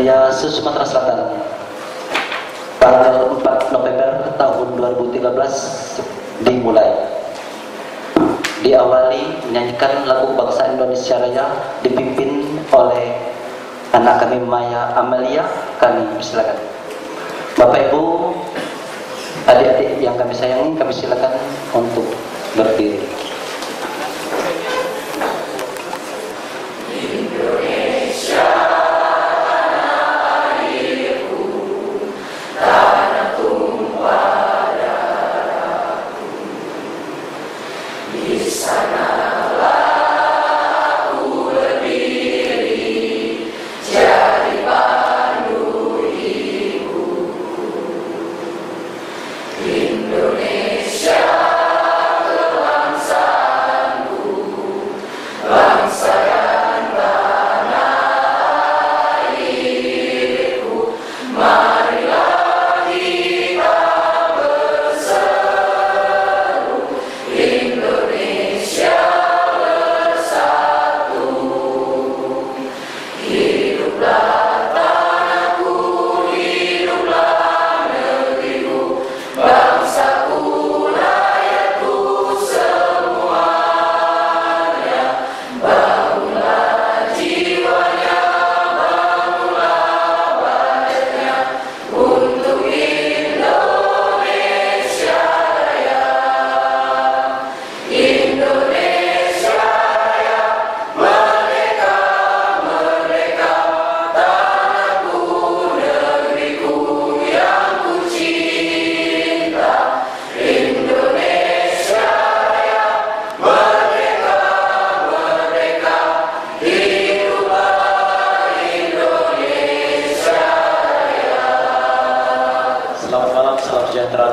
Surya Sumatera Selatan, tanggal 4 November tahun 2013 dimulai. Diawali menyanyikan lagu bangsa Indonesia Raya dipimpin oleh anak kami Maya Amalia. Kami persilakan. Bapak Ibu, adik-adik yang kami sayangi, kami silakan untuk berdiri.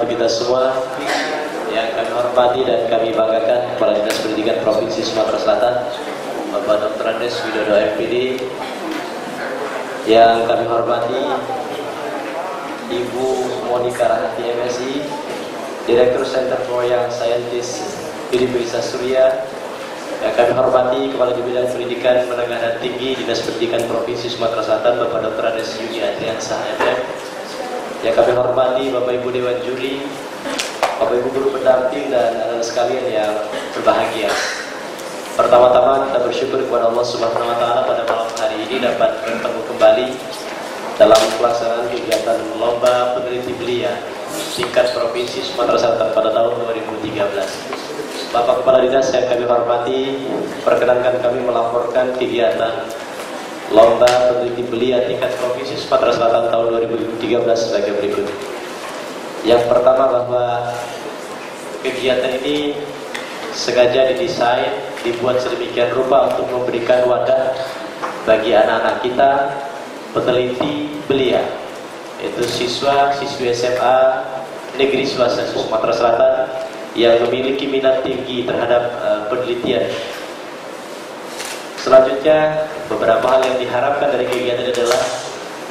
Kita semua yang kami hormati dan kami banggakan, Kepala Dinas Pendidikan Provinsi Sumatera Selatan Bapak Dr. Andes Widodo MPD, yang kami hormati Ibu Monika Rahati MSI, Direktur Center for Young Scientist Universitas Surya, yang kami hormati Kepala Bidang Pendidikan Menengah dan Tinggi Dinas Pendidikan Provinsi Sumatera Selatan Bapak Dr. Andes Yuni Adriansyah MM, yang kami hormati Bapak Ibu Dewan Juri, Bapak Ibu Guru Pendamping, dan anak-anak sekalian yang berbahagia. Pertama-tama kita bersyukur kepada Allah Subhanahu wa Ta'ala pada malam hari ini dapat bertemu kembali dalam pelaksanaan kegiatan Lomba Peneliti Belia tingkat Provinsi Sumatera Selatan pada tahun 2013. Bapak Kepala Dinas yang kami hormati, perkenankan kami melaporkan kegiatan Lomba Peneliti Belia tingkat Provinsi Sumatera Selatan tahun 2013 sebagai berikut. Yang pertama, bahwa kegiatan ini sengaja didesain, dibuat sedemikian rupa untuk memberikan wadah bagi anak-anak kita peneliti belia, yaitu siswa-siswi SMA Negeri Swasta Sumatera Selatan yang memiliki minat tinggi terhadap penelitian. Selanjutnya, beberapa hal yang diharapkan dari kegiatan adalah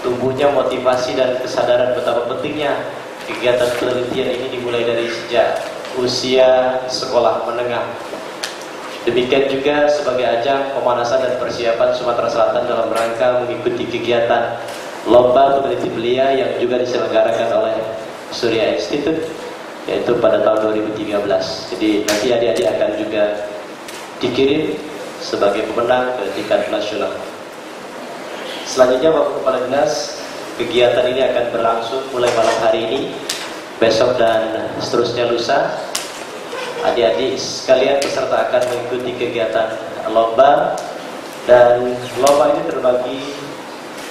tumbuhnya motivasi dan kesadaran betapa pentingnya kegiatan penelitian ini dimulai dari sejak usia sekolah menengah. Demikian juga sebagai ajang pemanasan dan persiapan Sumatera Selatan dalam rangka mengikuti kegiatan Lomba Peneliti Belia yang juga diselenggarakan oleh Surya Institute, yaitu pada tahun 2013. Jadi nanti adik-adik akan juga dikirim sebagai pemenang ke tingkat nasional. Selanjutnya, Bapak Kepala Dinas, kegiatan ini akan berlangsung mulai malam hari ini, besok dan seterusnya lusa. Adik-adik sekalian peserta akan mengikuti kegiatan lomba, dan lomba ini terbagi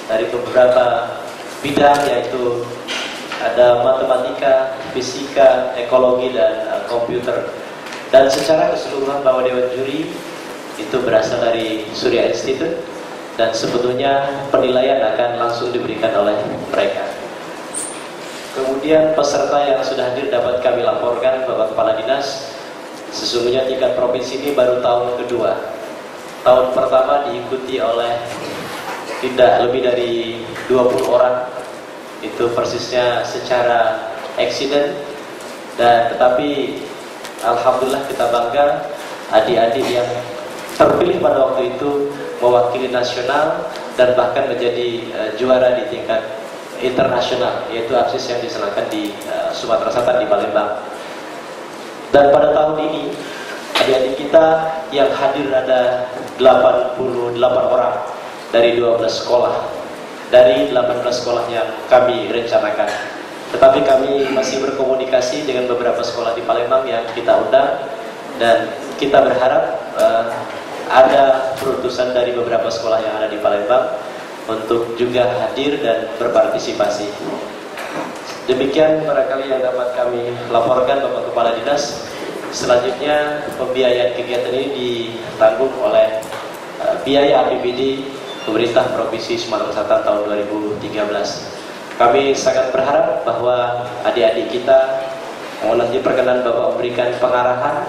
dari beberapa bidang, yaitu ada matematika, fisika, ekologi, dan komputer. Dan secara keseluruhan bahwa Dewan Juri itu berasal dari Surya Institute, dan sebetulnya penilaian akan langsung diberikan oleh mereka. Kemudian peserta yang sudah hadir dapat kami laporkan, Bapak Kepala Dinas, sesungguhnya tingkat provinsi ini baru tahun kedua. Tahun pertama diikuti oleh tidak lebih dari 20 orang, itu persisnya secara accident, dan tetapi alhamdulillah kita bangga adik-adik yang terpilih pada waktu itu mewakili nasional dan bahkan menjadi juara di tingkat internasional, yaitu APSIS yang diselenggarakan di Sumatera Selatan di Palembang. Dan pada tahun ini adik-adik kita yang hadir ada 88 orang dari 12 sekolah, dari 18 sekolah yang kami rencanakan. Tetapi kami masih berkomunikasi dengan beberapa sekolah di Palembang yang kita undang, dan kita berharap ada perutusan dari beberapa sekolah yang ada di Palembang untuk juga hadir dan berpartisipasi. Demikian barangkali yang dapat kami laporkan Bapak Kepala Dinas. Selanjutnya pembiayaan kegiatan ini ditanggung oleh biaya APBD Pemerintah Provinsi Sumatera Selatan tahun 2013. Kami sangat berharap bahwa adik-adik kita mau nanti perkenan Bapak memberikan pengarahan,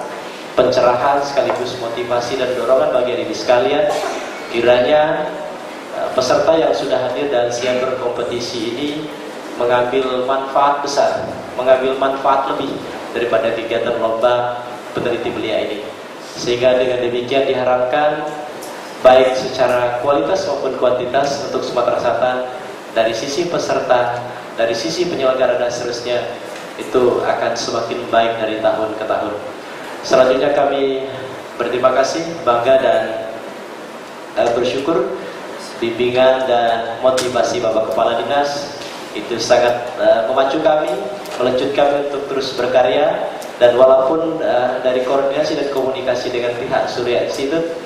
pencerahan sekaligus motivasi dan dorongan bagi adik-adik sekalian. Kiranya peserta yang sudah hadir dan siap berkompetisi ini mengambil manfaat besar, mengambil manfaat lebih daripada kegiatan lomba peneliti belia ini. Sehingga dengan demikian diharapkan baik secara kualitas maupun kuantitas untuk Sumatera Selatan, dari sisi peserta, dari sisi penyelenggara dan seterusnya, itu akan semakin baik dari tahun ke tahun. Selanjutnya kami berterima kasih, bangga dan bersyukur bimbingan dan motivasi Bapak Kepala Dinas itu sangat memacu kami, melanjut kami untuk terus berkarya. Dan walaupun dari koordinasi dan komunikasi dengan pihak Surya Institute,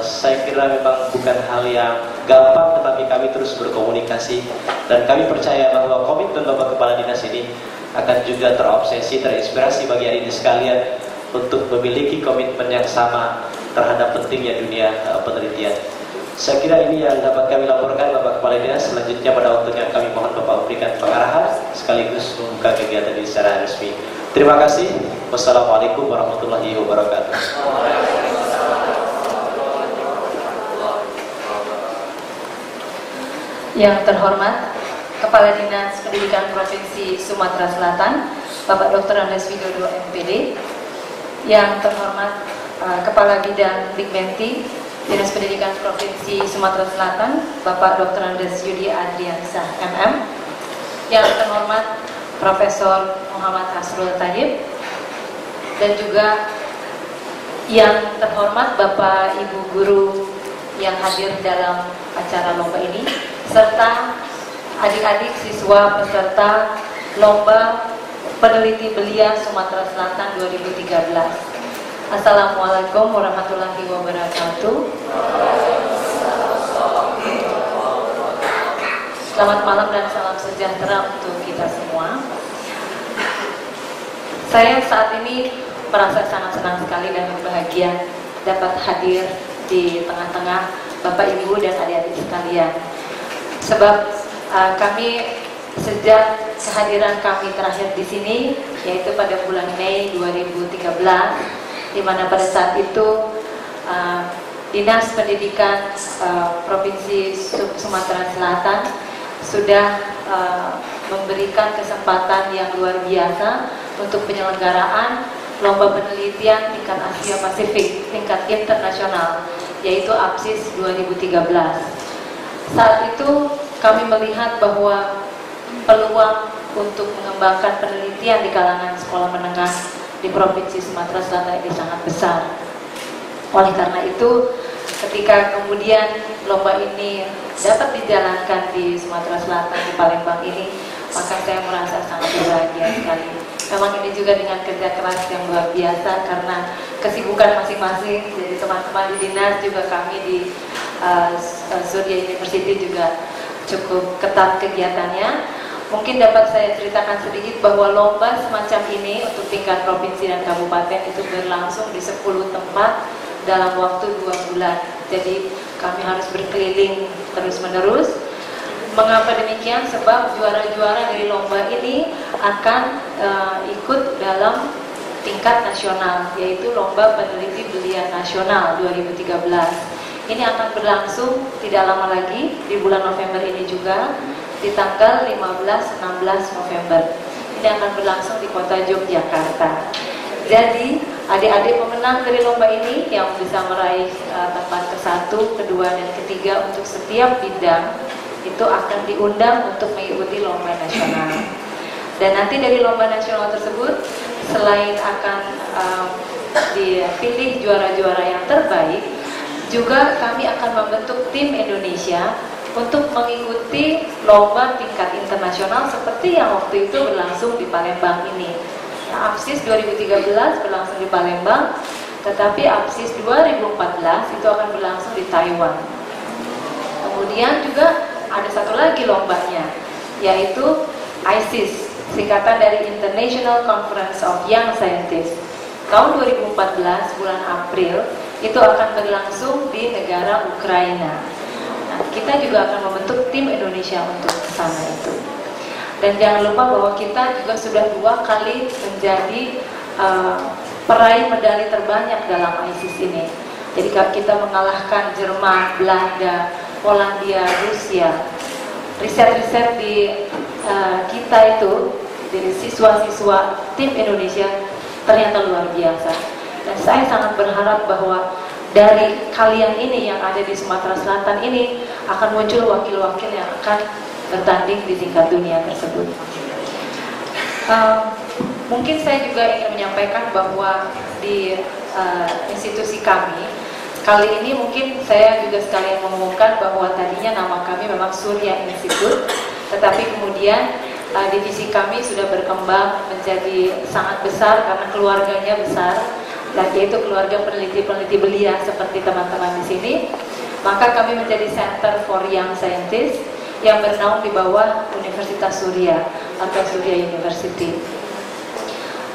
saya kira memang bukan hal yang gampang, tetapi kami terus berkomunikasi dan kami percaya bahwa komitmen Bapak Kepala Dinas ini akan juga terobsesi, terinspirasi bagi adik-adik sekalian untuk memiliki komitmen yang sama terhadap pentingnya dunia penelitian. Saya kira ini yang dapat kami laporkan Bapak Kepala Dinas. Selanjutnya pada waktunya kami mohon Bapak memberikan pengarahan sekaligus membuka kegiatan ini secara resmi. Terima kasih. Wassalamualaikum warahmatullahi wabarakatuh. Yang terhormat Kepala Dinas Pendidikan Provinsi Sumatera Selatan, Bapak Dr. Andes Widodo MPD. Yang terhormat Kepala Bidang Dikmenti Dinas Pendidikan Provinsi Sumatera Selatan, Bapak Dr. Andes Yudi Adriansyah MM. Yang terhormat Profesor Muhammad Hasrul Tayyib, dan juga yang terhormat Bapak Ibu Guru yang hadir dalam acara lomba ini, serta adik-adik siswa peserta Lomba Peneliti Belia Sumatera Selatan 2013. Assalamualaikum warahmatullahi wabarakatuh. Selamat malam dan salam sejahtera untuk kita semua. Saya saat ini merasa sangat senang sekali dan berbahagia dapat hadir di tengah-tengah Bapak Ibu dan adik-adik sekalian. Sebab kami sejak kehadiran kami terakhir di sini, yaitu pada bulan Mei 2013, di mana pada saat itu Dinas Pendidikan Provinsi Sumatera Selatan sudah memberikan kesempatan yang luar biasa untuk penyelenggaraan lomba penelitian tingkat Asia Pasifik, tingkat internasional, yaitu APSIS 2013. Saat itu kami melihat bahwa peluang untuk mengembangkan penelitian di kalangan sekolah menengah di Provinsi Sumatera Selatan ini sangat besar. Oleh karena itu, ketika kemudian lomba ini dapat dijalankan di Sumatera Selatan, di Palembang ini, maka saya merasa sangat berbahagia sekali. Memang ini juga dengan kerja keras yang luar biasa karena kesibukan masing-masing. Jadi teman-teman di dinas juga, kami di Surya University juga cukup ketat kegiatannya. Mungkin dapat saya ceritakan sedikit bahwa lomba semacam ini untuk tingkat provinsi dan kabupaten itu berlangsung di 10 tempat dalam waktu 2 bulan. Jadi kami harus berkeliling terus-menerus. Mengapa demikian? Sebab juara-juara dari lomba ini akan ikut dalam tingkat nasional, yaitu Lomba Peneliti Belia Nasional 2013. Ini akan berlangsung tidak lama lagi, di bulan November ini juga, di tanggal 15-16 November. Ini akan berlangsung di kota Yogyakarta. Jadi adik-adik pemenang dari lomba ini yang bisa meraih tempat ke-1, ke-2, dan ke-3 untuk setiap bidang itu akan diundang untuk mengikuti lomba nasional. Dan nanti dari lomba nasional tersebut, selain akan dipilih juara-juara yang terbaik, juga kami akan membentuk tim Indonesia untuk mengikuti lomba tingkat internasional seperti yang waktu itu berlangsung di Palembang ini. Nah, APSIS 2013 berlangsung di Palembang, tetapi APSIS 2014 itu akan berlangsung di Taiwan. Kemudian juga ada satu lagi lombanya, yaitu ISIS, singkatan dari International Conference of Young Scientists. Tahun 2014 bulan April itu akan berlangsung di negara Ukraina. Nah, kita juga akan membentuk tim Indonesia untuk ke sana itu. Dan jangan lupa bahwa kita juga sudah 2 kali menjadi peraih medali terbanyak dalam ISIS ini. Jadi kita mengalahkan Jerman, Belanda, Polandia, Rusia. Riset-riset di kita itu dari siswa-siswa tim Indonesia ternyata luar biasa. Dan saya sangat berharap bahwa dari kalian ini yang ada di Sumatera Selatan ini akan muncul wakil-wakil yang akan bertanding di tingkat dunia tersebut. Mungkin saya juga ingin menyampaikan bahwa di institusi kami kali ini mungkin saya juga sekalian mengumumkan bahwa tadinya nama kami memang Surya Institute, tetapi kemudian divisi kami sudah berkembang menjadi sangat besar karena keluarganya besar, dan yaitu keluarga peneliti-peneliti belia seperti teman-teman di sini. Maka kami menjadi Center for Young Scientists yang bernaung di bawah Universitas Surya atau Surya University.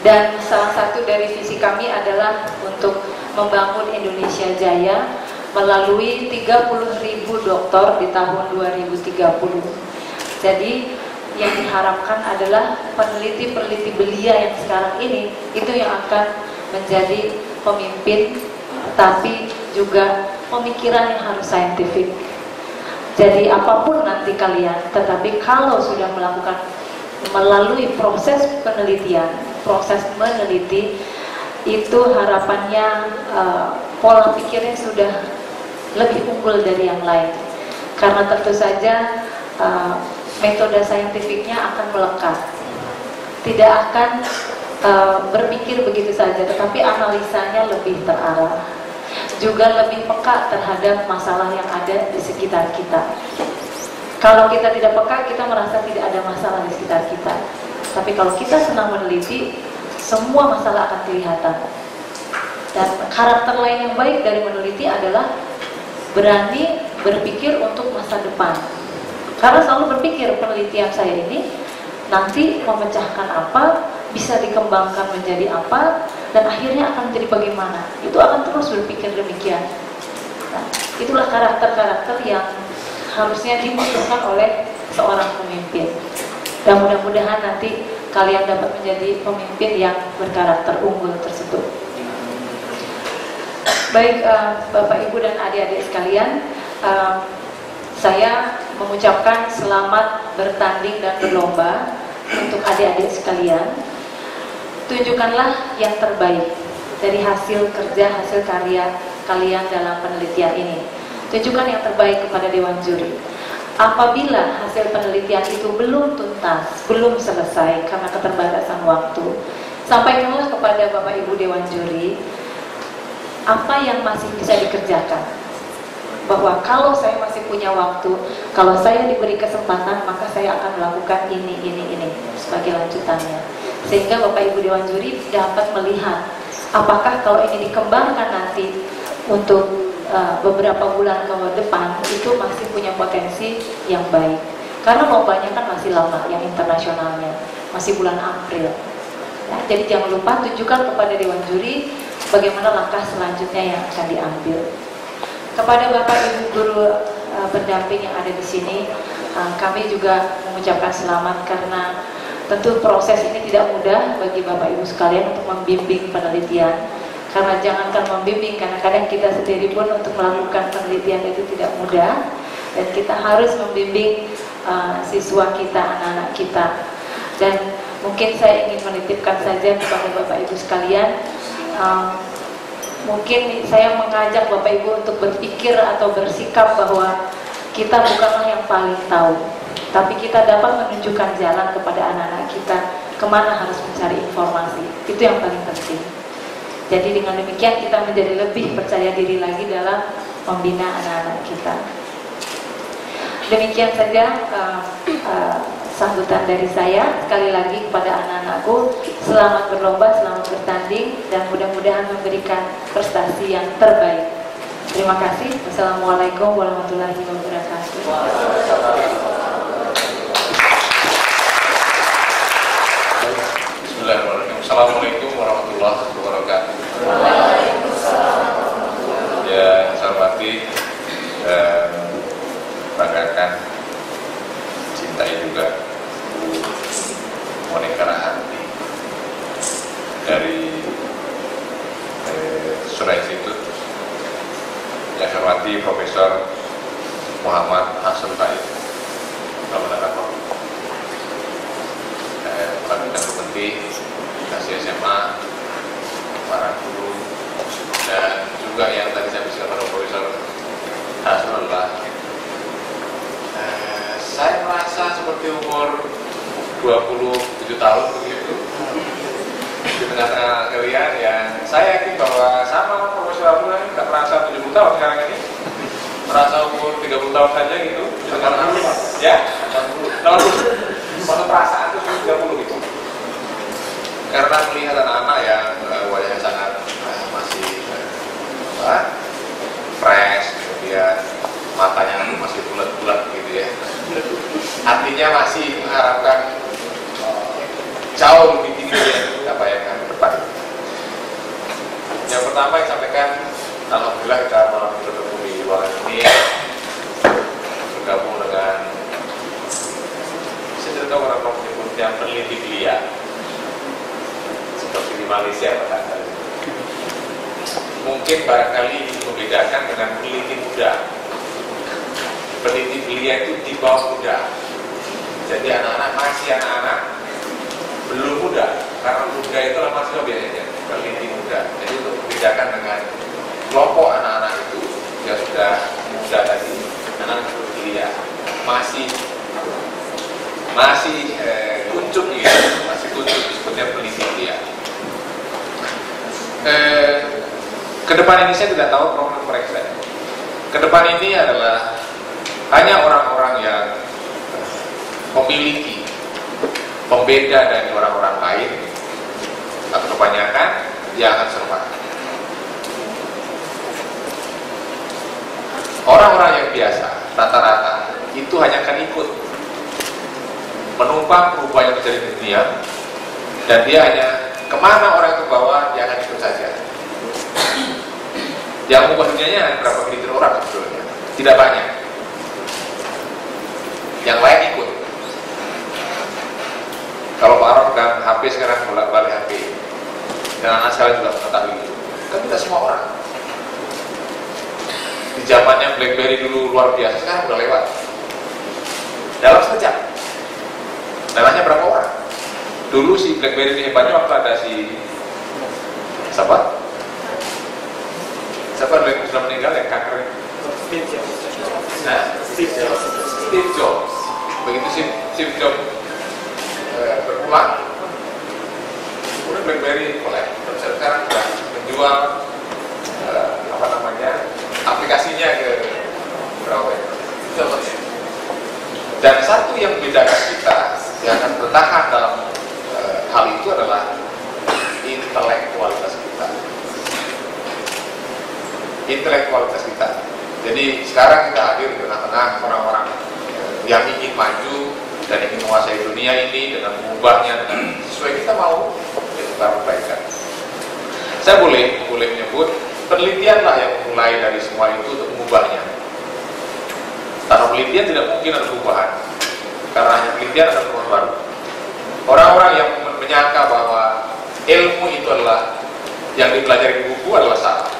Dan salah satu dari visi kami adalah untuk membangun Indonesia Jaya melalui 30.000 doktor di tahun 2030. Jadi yang diharapkan adalah peneliti-peneliti belia yang sekarang ini itu yang akan menjadi pemimpin, tapi juga pemikiran yang harus saintifik. Jadi apapun nanti kalian, tetapi kalau sudah melakukan melalui proses penelitian, proses meneliti, itu harapannya pola pikirnya sudah lebih unggul dari yang lain. Karena tentu saja metode saintifiknya akan melekat, tidak akan berpikir begitu saja, tetapi analisanya lebih terarah, juga lebih peka terhadap masalah yang ada di sekitar kita. Kalau kita tidak peka, kita merasa tidak ada masalah di sekitar kita. Tapi kalau kita senang meneliti, semua masalah akan kelihatan. Dan karakter lain yang baik dari meneliti adalah berani berpikir untuk masa depan. Karena selalu berpikir penelitian saya ini nanti memecahkan apa, bisa dikembangkan menjadi apa, dan akhirnya akan menjadi bagaimana. Itu akan terus berpikir demikian. Nah, itulah karakter-karakter yang harusnya dibutuhkan oleh seorang pemimpin. Dan mudah-mudahan nanti kalian dapat menjadi pemimpin yang berkarakter unggul tersebut. Baik, Bapak, Ibu, dan adik-adik sekalian, saya mengucapkan selamat bertanding dan berlomba untuk adik-adik sekalian. Tunjukkanlah yang terbaik dari hasil kerja, hasil karya kalian dalam penelitian ini. Tunjukkan yang terbaik kepada Dewan Juri. Apabila hasil penelitian itu belum tuntas, belum selesai karena keterbatasan waktu, sampaikanlah kepada Bapak Ibu Dewan Juri apa yang masih bisa dikerjakan. Bahwa kalau saya masih punya waktu, kalau saya diberi kesempatan, maka saya akan melakukan ini sebagai lanjutannya. Sehingga Bapak Ibu Dewan Juri dapat melihat apakah kalau ini dikembangkan nanti untuk beberapa bulan ke depan itu masih punya potensi yang baik. Karena lombanya kan masih lama, yang internasionalnya masih bulan April. Nah, jadi jangan lupa tunjukkan kepada Dewan Juri bagaimana langkah selanjutnya yang akan diambil. Kepada Bapak Ibu guru pendamping yang ada di sini, kami juga mengucapkan selamat karena tentu proses ini tidak mudah bagi Bapak Ibu sekalian untuk membimbing penelitian. Karena jangankan membimbing, kadang-kadang kita sendiri pun untuk melakukan penelitian itu tidak mudah, dan kita harus membimbing siswa kita, anak-anak kita. Dan Mungkin saya ingin menitipkan saja kepada Bapak Ibu sekalian, mungkin saya mengajak Bapak Ibu untuk berpikir atau bersikap bahwa kita bukanlah yang paling tahu, tapi kita dapat menunjukkan jalan kepada anak-anak kita kemana harus mencari informasi. Itu yang paling penting. Jadi dengan demikian kita menjadi lebih percaya diri lagi dalam membina anak-anak kita. Demikian saja sambutan dari saya. Sekali lagi kepada anak-anakku, selamat berlomba, selamat bertanding, dan mudah-mudahan memberikan prestasi yang terbaik. Terima kasih. Wassalamualaikum warahmatullahi wabarakatuh. Bismillahirrahmanirrahim. Assalamualaikum warahmatullahi wabarakatuh. Ya, saya hormati dan banggakan, cintai juga Monika Rahanti dari Surah Institut. Yang saya hormati Profesor Muhammad Hasan Baik. Pelajaran penting, kasih SMA, para guru, dan juga yang tadi saya bisa pada Profesor Hasan adalah saya merasa seperti umur 27 tahun begitu di tengah-tengah kalian yang saya yakin bahwa sama Profesor Abdullah ini tidak merasa 70 tahun sekarang ini, merasa umur 30 tahun saja gitu. Ya, 60. Masa perasaan itu 30 gitu. Karena melihat anak-anak yang wajahnya sangat masih fresh, kemudian matanya masih bulat-bulat gitu ya. Artinya masih mengharapkan jauh lebih tinggi dari apa yang akan ke depan. Yang pertama yang sampaikan, alhamdulillah kita malam bertemu di ruangan ini bergabung dengan, saya tidak tahu orang menyebut yang peneliti belia seperti di Malaysia barangkali. Mungkin barangkali membedakan dengan peneliti muda. Peneliti belia itu di bawah muda. Jadi anak-anak masih anak-anak, belum muda. Karena muda itu adalah mahasiswa biasanya, peneliti muda. Jadi untuk membedakan dengan kelompok anak-anak itu yang sudah muda tadi, anak-anak belia masih kuncup ya, masih kuncup disebutnya peneliti belia. Kedepan ini saya tidak tahu program mereka. Kedepan ini adalah hanya orang-orang yang memiliki pembeda dari orang-orang lain atau kebanyakan yang akan survive. Orang-orang yang biasa rata-rata itu hanya akan ikut menumpang perubahan yang terjadi di dunia, dan dia hanya kemana orang itu bawa dia akan ikut saja. Yang mengubah dunianya berapa miliar orang sebetulnya, tidak banyak. Yang lain ikut. Kalau Pak Arif pegang HP sekarang bolak-balik HP, dan anak saya juga mengetahui itu. Kan kita semua orang. Di zamannya BlackBerry dulu luar biasa, sekarang udah lewat. Dalam sekejap. Namanya berapa orang? Dulu si BlackBerry ini hebatnya waktu ada si siapa? Siapa yang sudah meninggal yang kanker? Steve Jobs. Begitu Steve Jobs berpulang, kemudian BlackBerry mulai sekarang sudah menjual aplikasinya ke berapa ya? Dan satu yang membedakan kita yang akan bertahan dalam hal itu adalah intelektualitas kita. Intelektualitas kita. Jadi sekarang kita hadir di tengah-tengah orang-orang yang ingin maju dan ingin menguasai dunia ini dengan mengubahnya dengan sesuai kita mau, kita perbaikan. Saya boleh menyebut penelitianlah yang mulai dari semua itu untuk mengubahnya. Tanpa penelitian tidak mungkin ada perubahan, karena hanya penelitian ada perubahan baru. Orang-orang yang menyangka bahwa ilmu itu adalah yang dipelajari di buku adalah salah.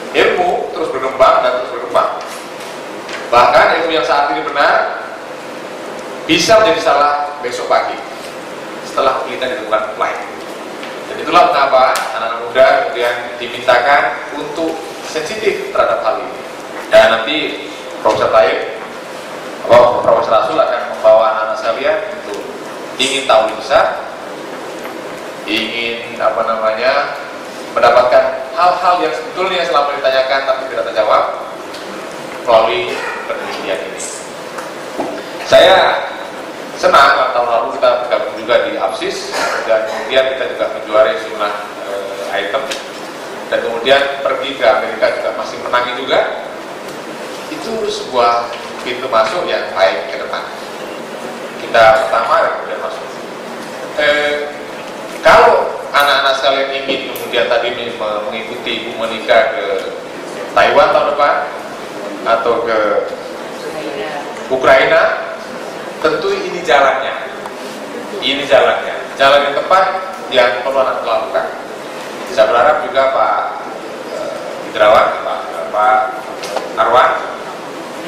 Ilmu terus berkembang dan terus berkembang. Bahkan ilmu yang saat ini benar bisa menjadi salah besok pagi. setelah penelitian ditemukan apply. Dan itulah mengapa anak-anak muda kemudian dimintakan untuk sensitif terhadap hal ini. Dan nanti Profesor Taib, Profesor Rasul akan membawa anak-anak sekalian untuk ingin tahu lebih besar, ingin mendapatkan hal-hal yang sebetulnya selama ditanyakan tapi tidak terjawab melalui penelitian ini. Saya senang tahun lalu kita bergabung juga di APSIS dan kemudian kita juga menjuarai sejumlah item dan kemudian pergi ke Amerika juga masih menangi juga. Itu sebuah pintu masuk yang baik ke depan. Kita pertama dan kemudian masuk. Kalau anak-anak sekalian ingin kemudian tadi mengikuti Bu Monika ke Taiwan tahun depan atau ke Ukraina, tentu ini jalannya. Ini jalannya. Jalan yang tepat yang perlu anak lakukan. Saya berharap juga Pak Hidrawan, Pak Arwan,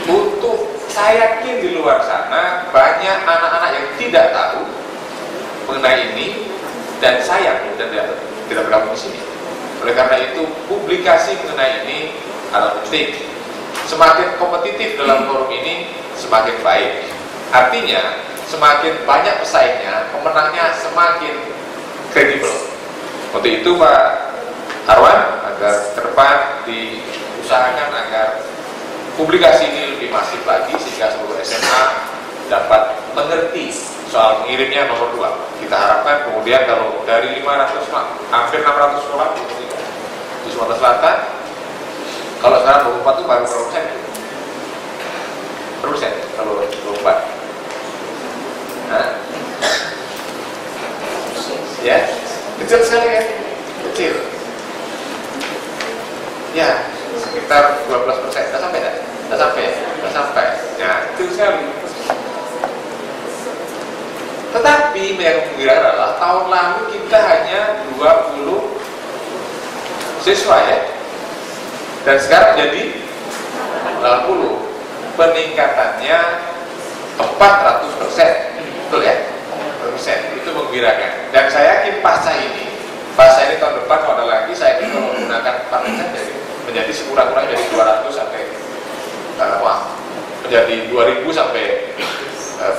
untuk saya yakin di luar sana banyak anak-anak yang tidak tahu mengenai ini dan sayang dan tidak bergabung di sini. Oleh karena itu publikasi mengenai ini adalah penting. Semakin kompetitif dalam forum ini semakin baik. Artinya semakin banyak pesaingnya, pemenangnya semakin kredibel. Untuk itu Pak Arwan agar ke depan diusahakan agar publikasi ini lebih masif lagi sehingga seluruh SMA dapat mengerti soal mengirimnya nomor 2. Kita harapkan kemudian kalau dari 500, hampir 600 sekolah di Sumatera Selatan, kalau sekarang 24 itu baru berapa persen? Kalau 24. Nah, ya, kecil sekali ya, kecil. Ya, sekitar 12%. Nggak sampai. Ya, kecil sekali. Tetapi yang menggembirakan adalah tahun lalu kita hanya 20 siswa ya, dan sekarang jadi 80. Peningkatannya 400%, betul ya? Persen itu menggembirakan. Dan saya yakin pasca ini tahun depan kalau ada lagi, saya yakin kalau menggunakan 4% jadi menjadi sekurang-kurangnya dari 200 sampai menjadi 2000 sampai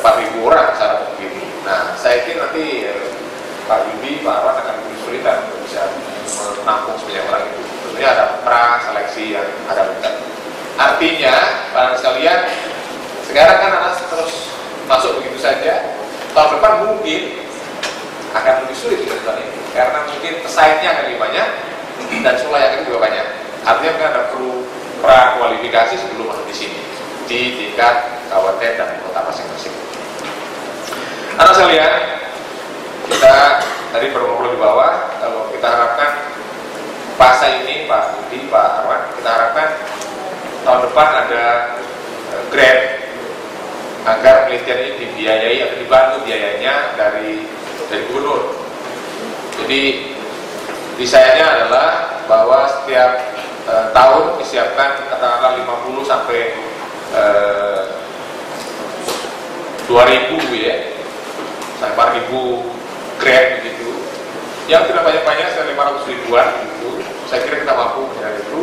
4000 orang secara begini. Nah, saya kira nanti Pak Yudi, Pak Arwan akan kesulitan untuk bisa menampung sebanyak orang itu. Tentunya ada pra-seleksi yang ada benar. Artinya, para sekalian, sekarang kan anak terus masuk begitu saja. Tahun depan mungkin akan lebih sulit di depan ini, karena mungkin pesaingnya akan lebih banyak dan sekolah yang akan juga banyak. Artinya kan ada perlu pra-kualifikasi sebelum masuk di sini di tingkat kabupaten dan kota masing-masing. Anak sekalian, kita tadi berngobrol di bawah, kalau kita harapkan pasca ini Pak Budi, Pak Arwan, kita harapkan tahun depan ada grant agar penelitian ini dibiayai atau dibantu biayanya dari gubernur. Jadi desainnya adalah bahwa setiap tahun disiapkan katakanlah 50 sampai 2000 ya, sampai 4000 grant begitu. Yang tidak banyak-banyak, 500 ribuan gitu. Saya kira kita mampu dengan itu.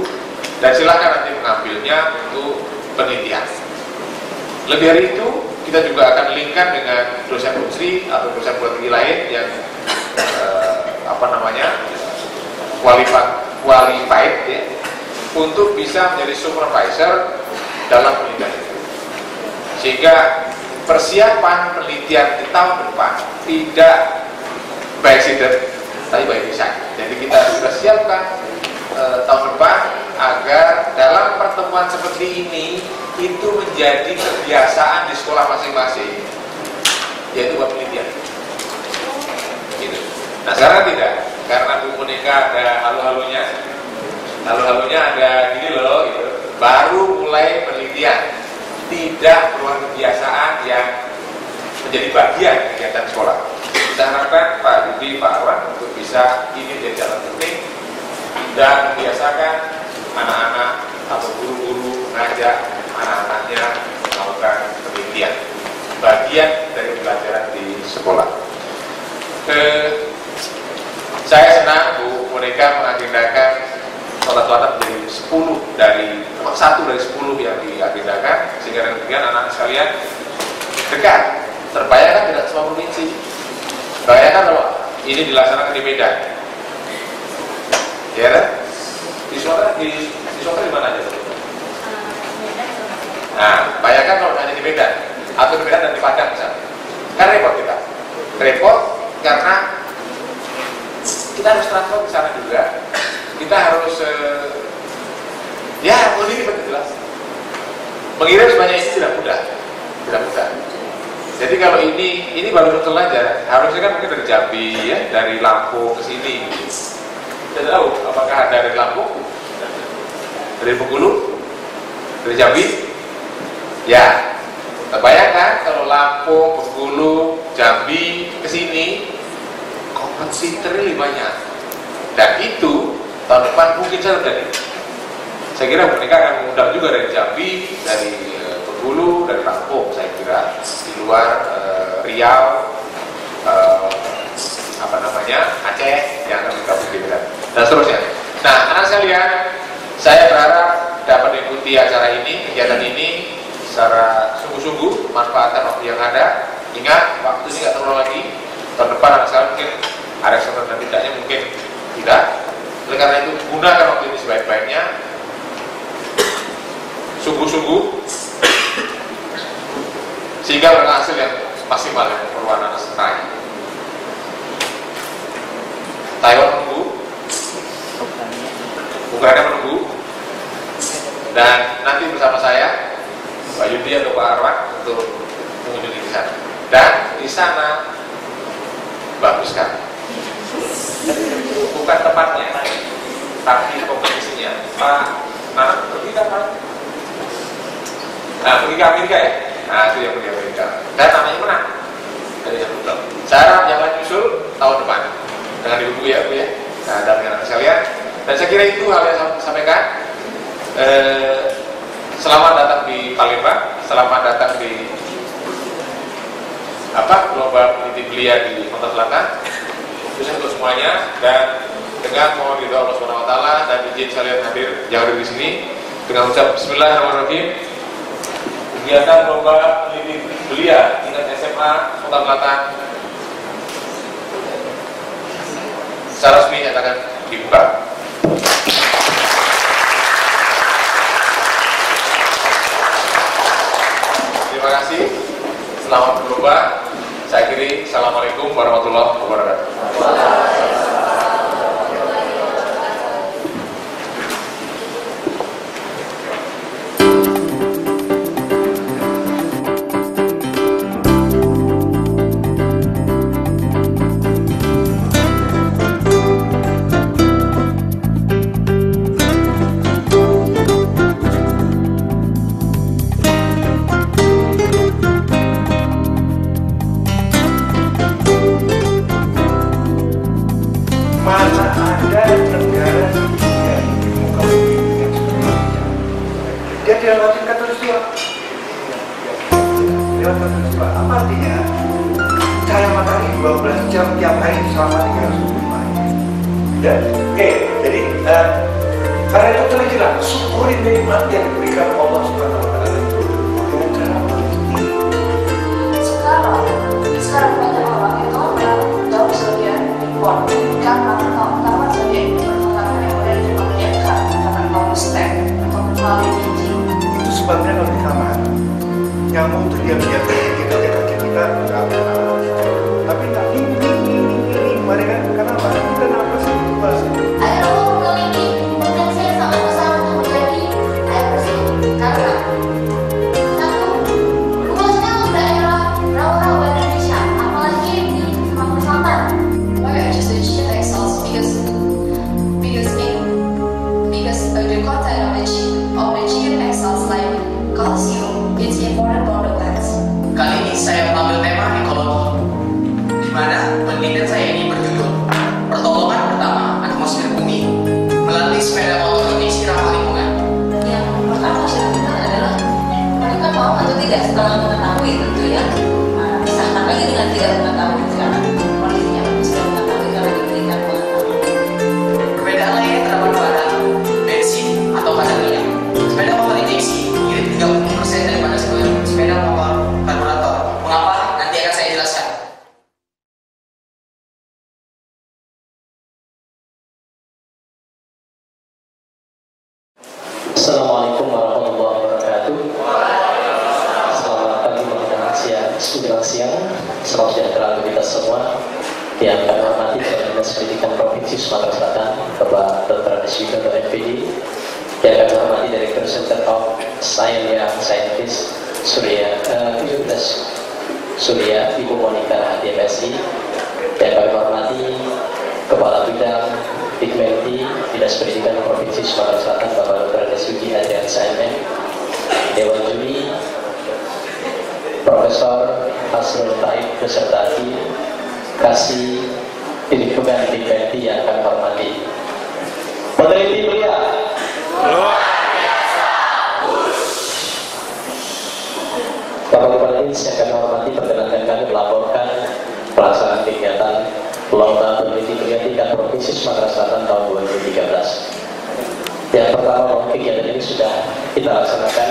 Dan silakan nanti mengambilnya untuk penelitian. Lebih dari itu, kita juga akan linkkan dengan dosen unsri atau dosen tinggi lain yang qualified ya, untuk bisa menjadi supervisor dalam penelitian itu. Sehingga persiapan penelitian di tahun depan tidak by accident, tapi by design. Jadi kita sudah siapkan tahun depan agar dalam pertemuan seperti ini itu menjadi kebiasaan di sekolah masing-masing, yaitu buat penelitian. Gitu. Nah sekarang tidak, karena Bu Monika ada halu-halunya ada gini loh, gitu. Baru mulai penelitian, tidak keluar kebiasaan yang menjadi bagian kegiatan sekolah. Kita harapkan Pak Yudi, Pak Arwan untuk bisa ini jadi jalan penting dan membiasakan anak-anak atau guru-guru mengajak anak-anaknya melakukan penelitian, bagian dari pelajaran di sekolah. Saya senang Bu Monika mengagendakan sholat Selatan menjadi 1 dari 10 yang diagendakan, sehingga dengan demikian anak sekalian dekat. Terbayangkan tidak semua provinsi. Bayangkan kalau ini dilaksanakan di Medan, ya kan? Di Sumatera di mana aja? Nah, bayangkan kalau hanya di Medan, atau di Medan dan di Padang misalnya, kan repot kita. Repot karena kita harus transfer ke sana juga. Kita harus ya ini jelas. Mengirim sebanyak ini tidak mudah, tidak mudah. Jadi kalau ini baru betul aja, harusnya kan mungkin dari Jambi ya, dari Lampung ke sini. Tidak tahu apakah ada dari Lampung, dari Bengkulu, dari Jambi. Ya, terbayangkan kalau Lampung, Bengkulu, Jambi ke sini, kompetitor lebih banyak. Dan itu tahun depan mungkin saja terjadi. Saya kira mereka akan mengundang juga dari Jambi, dari Bengkulu, dari Lampung. Saya kira di luar Riau, Aceh yang akan bergabung di Medan dan seterusnya. Nah, anak sekalian, saya berharap dapat mengikuti acara ini, kegiatan ini secara sungguh-sungguh, manfaatkan waktu yang ada. Ingat, waktu ini nggak terlalu lagi. Tahun depan anak sekalian mungkin ada kesempatan dan tidaknya, mungkin tidak. Oleh karena itu, gunakan waktu ini sebaik-baiknya, sungguh-sungguh, sehingga berhasil yang maksimal yang perlu anak serai. Taiwan menunggu, Ukraina menunggu, dan nanti bersama saya, Pak Yudi atau Pak Arwan untuk mengunjungi di sana. Dan di sana bagus sekali. Bukan tempatnya, tapi kompetisinya. Pak Nana pergi kan Pak? Nah, pergi ke Amerika ya? Nah, itu yang pergi ke Amerika. Dan namanya menang. Dari yang betul. Saya harap yang lain nyusul tahun depan. Dengan ibu ya, Bu ya. Nah, dan dengan anak sekalian. Dan saya kira itu hal yang saya sampaikan. Selamat datang di Palembang. Selamat datang di Lomba Peneliti Belia di Kota Selatan. Khusus untuk semuanya, dan dengan mohon ridho Allah Subhanahu wa taala dan izin sekalian hadir yang ada di sini dengan ucap bismillahirrahmanirrahim. Kegiatan Lomba Peneliti Belia tingkat SMA Kota Selatan secara resmi akan dibuka. Terima kasih. Selamat berlomba. Saya akhiri. Assalamualaikum warahmatullahi wabarakatuh. Lewatin katulistiwa. Lewat katulistiwa. Apa artinya? Cahaya matahari 12 jam tiap hari selama 365 hari. Dan jadi karena itu telah jelas, syukurin nikmat yang diberikan Allah Subhanahu wa taala. Dengan cara apa? Sekarang banyak orang itu jauh sebagian impor karena saja pertentangan yang boleh diperlihatkan karena kaum stek atau melalui biji. Sebabnya kalau di kamar nyamuk itu diam-diam kita kaki kita nggak apa-apa, tapi nggak ini kemarin kan karena apa? Kita nafas itu pasti Ada ruang memiliki potensi yang sangat besar untuk menjadi air bersih karena satu luasnya daerah rawa-rawa Indonesia, apalagi di Sumatera Selatan. Why I just achieve excels because the content of the GM excels like calcium is important for the plants. Kali ini saya mengambil tema ekologi, di mana penelitian saya ini berjudul pertolongan pertama atmosfer bumi melalui sepeda motor kondisi ramah lingkungan. Yang pertama saya lakukan adalah mereka mau atau tidak setelah mengetahui tentu ya, disahkan lagi dengan tidak mengetahui sekarang kondisinya bagus. menjelang siang. Salam sejahtera untuk kita semua. Yang kami hormati Kepala Dinas Pendidikan Provinsi Sumatera Selatan, Bapak Dr. Anies Widodo MPD. Yang kami hormati Direktur Center of Scientist Surya, Ibu Monika DMSI. Yang kami hormati Kepala Bidang Dikmenti Dinas Pendidikan Provinsi Sumatera Selatan, Bapak Dr. Anies Widodo SIM. Dewan Juri, Profesor Hasrul Taib beserta tim, kasih Dirjen Dikmenti yang kami hormati. Peneliti pria. Bapak Kepala Dinas yang kami hormati, perkenankan kami melaporkan pelaksanaan kegiatan Lomba Peneliti Pria tingkat Provinsi Sumatera Selatan tahun 2013. Yang pertama, kegiatan ini sudah kita laksanakan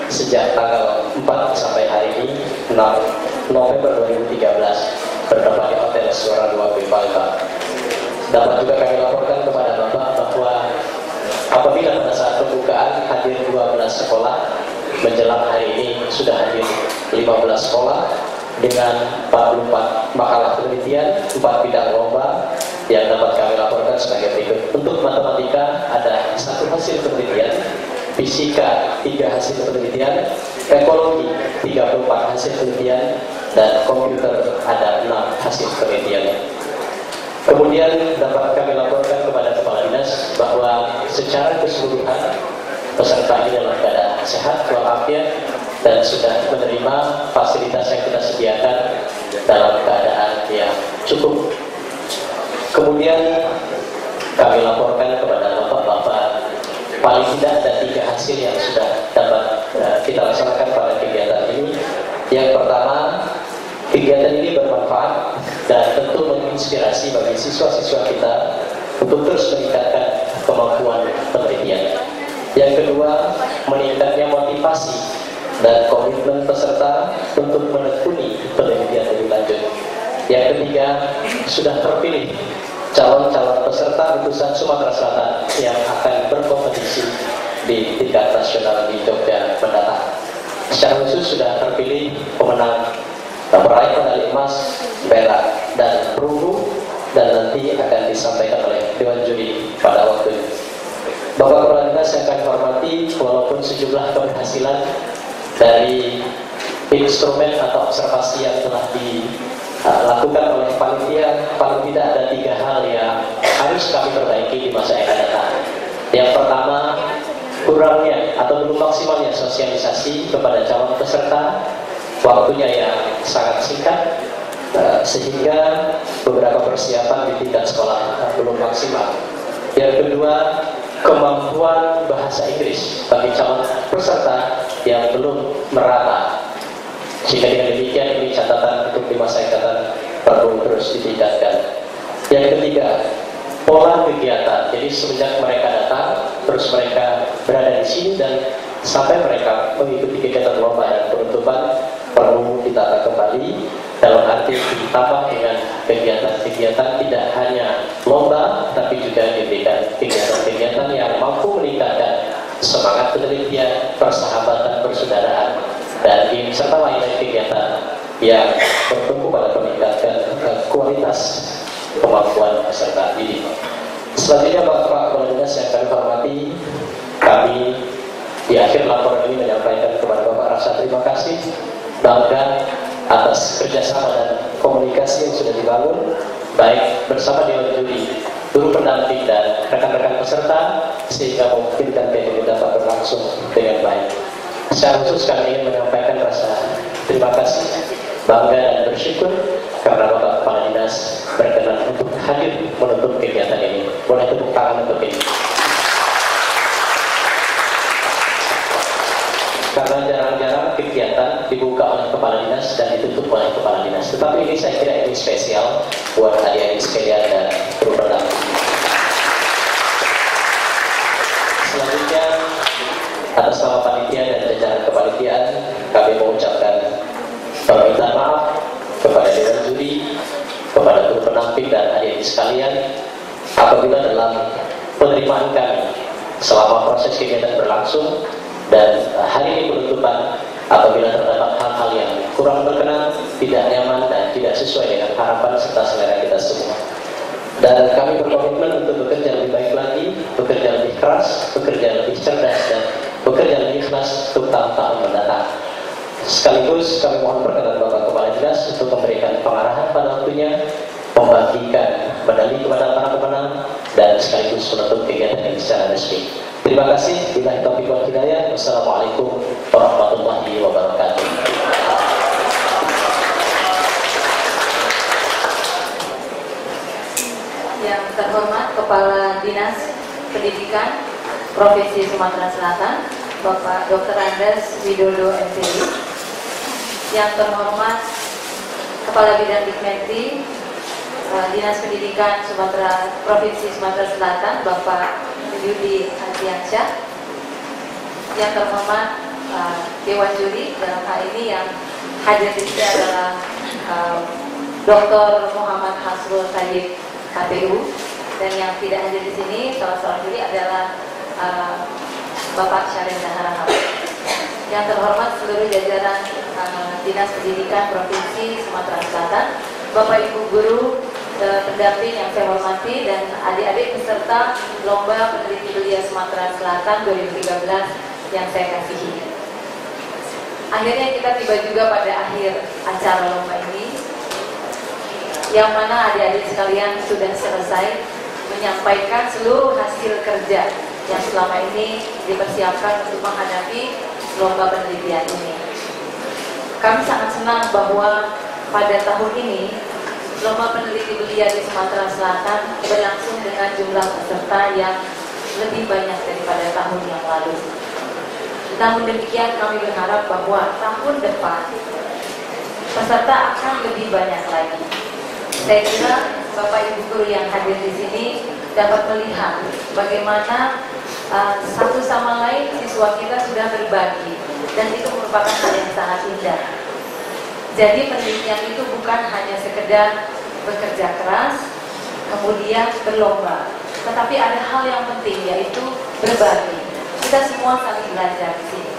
sejak tanggal 4 sampai hari ini 6 November 2013 bertempat di Hotel Suara 2 Palembang. Dapat juga kami laporkan kepada Bapak bahwa apabila pada saat pembukaan hadir 12 sekolah, menjelang hari ini sudah hadir 15 sekolah dengan 44 makalah penelitian, 4 bidang lomba yang dapat kami laporkan sebagai berikut. Untuk matematika ada 1 hasil penelitian, fisika 3 hasil penelitian, ekologi 34 hasil penelitian, dan komputer ada 6 hasil penelitian. Kemudian dapat kami laporkan kepada Kepala Dinas bahwa secara keseluruhan peserta ini dalam keadaan sehat walafiat dan sudah menerima fasilitas yang kita sediakan dalam keadaan yang cukup. Kemudian kami laporkan kepada bapak-bapak paling tidak ada 3 hasil yang sudah dapat kita laksanakan pada kegiatan ini. Yang pertama, kegiatan ini bermanfaat dan tentu menginspirasi bagi siswa-siswa kita untuk terus meningkatkan kemampuan penelitian. Yang kedua, meningkatnya motivasi dan komitmen peserta untuk menekuni penelitian lebih lanjut. Yang ketiga, sudah terpilih calon-calon peserta utusan Sumatera Selatan yang akan berkompetisi di tingkat nasional di Jogja mendatang. Secara khusus sudah terpilih pemenang peraih medali emas, perak, dan perunggu, dan nanti akan disampaikan oleh Dewan Juri pada waktunya. Bapak Kepala Dinas yang kami hormati, walaupun sejumlah keberhasilan dari instrumen atau observasi yang telah dilakukan oleh panitia, paling tidak ada 3 hal yang harus kami perbaiki di masa yang akan datang. Yang pertama, kurangnya atau belum maksimalnya sosialisasi kepada calon peserta, waktunya yang sangat singkat, sehingga beberapa persiapan di tingkat sekolah belum maksimal. Yang kedua, kemampuan bahasa Inggris bagi calon peserta yang belum merata. Jika dengan demikian, ini catatan untuk di masa yang datang perlu terus ditingkatkan. Yang ketiga, pola kegiatan. Jadi semenjak mereka datang, terus mereka berada di sini dan sampai mereka mengikuti kegiatan lomba dan penutupan perlu ditata kembali, dalam arti ditambah dengan kegiatan-kegiatan tidak hanya lomba, tapi juga diberikan kegiatan-kegiatan yang mampu meningkatkan semangat penelitian, persahabatan, persaudaraan, dan serta lain-lain kegiatan yang bertumpu pada meningkatkan kualitas kemampuan peserta didik. Selanjutnya, Bapak Kepala Dinas yang kami hormati, kami di akhir laporan ini menyampaikan kepada Bapak rasa terima kasih, bangga atas kerjasama dan komunikasi yang sudah dibangun, baik bersama Dewan Juri, guru pendamping, dan rekan-rekan peserta, sehingga memungkinkan ini dapat berlangsung dengan baik. Secara khusus kami ingin menyampaikan rasa terima kasih, bangga dan bersyukur karena Bapak Kepala Dinas berkenan untuk hadir menutup kegiatan ini. Boleh tepuk tangan untuk ini. Karena jarang-jarang kegiatan dibuka oleh Kepala Dinas dan ditutup oleh Kepala Dinas. Tetapi ini saya kira ini spesial buat adik-adik sekalian dan guru pendamping. Selanjutnya, atas nama panitia dan jajaran kepanitiaan, kami mengucapkan permintaan maaf kepada Dewan Juri, kepada guru pendamping dan adik-adik sekalian apabila dalam penerimaan kami selama proses kegiatan berlangsung dan hari ini penutupan apabila terdapat hal-hal yang kurang berkenan sesuai dengan harapan serta selera kita semua. Dan kami berkomitmen untuk bekerja lebih baik lagi, bekerja lebih keras, bekerja lebih cerdas, dan bekerja lebih ikhlas untuk tahun-tahun mendatang. Sekaligus kami mohon perkenan Bapak Kepala Dinas untuk memberikan pengarahan pada waktunya, membagikan medali kepada para pemenang, dan sekaligus menutup kegiatan ini secara resmi. Terima kasih. Billahi taufiq wal hidayah. Wassalamualaikum warahmatullahi wabarakatuh. Yang terhormat Kepala Dinas Pendidikan Provinsi Sumatera Selatan, Bapak Dr. Andes Widodo MPD. Yang terhormat Kepala Bidang Dikmeti Dinas Pendidikan Provinsi Sumatera Selatan, Bapak Yudi Adiansyah. Yang terhormat Dewan Juri, dalam hal ini yang hadir di sini adalah Dr. Muhammad Hasrul Tayyib KPU, dan yang tidak hadir di sini salah seorang juri adalah Bapak Syarendra Harahap. Yang terhormat seluruh jajaran Dinas Pendidikan Provinsi Sumatera Selatan, Bapak Ibu guru, pendamping yang saya hormati, dan adik-adik peserta Lomba Peneliti Belia Sumatera Selatan 2013 yang saya kasihi. Akhirnya kita tiba juga pada akhir acara lomba ini, yang mana adik-adik sekalian sudah selesai menyampaikan seluruh hasil kerja yang selama ini dipersiapkan untuk menghadapi lomba penelitian ini. Kami sangat senang bahwa pada tahun ini lomba peneliti belia di Sumatera Selatan berlangsung dengan jumlah peserta yang lebih banyak daripada tahun yang lalu. Namun demikian, kami berharap bahwa tahun depan peserta akan lebih banyak lagi. Saya kira Bapak Ibu guru yang hadir di sini dapat melihat bagaimana satu sama lain siswa kita sudah berbagi, dan itu merupakan hal yang sangat indah. Jadi penelitian itu bukan hanya sekedar bekerja keras kemudian berlomba, tetapi ada hal yang penting, yaitu berbagi. Kita semua saling belajar di sini,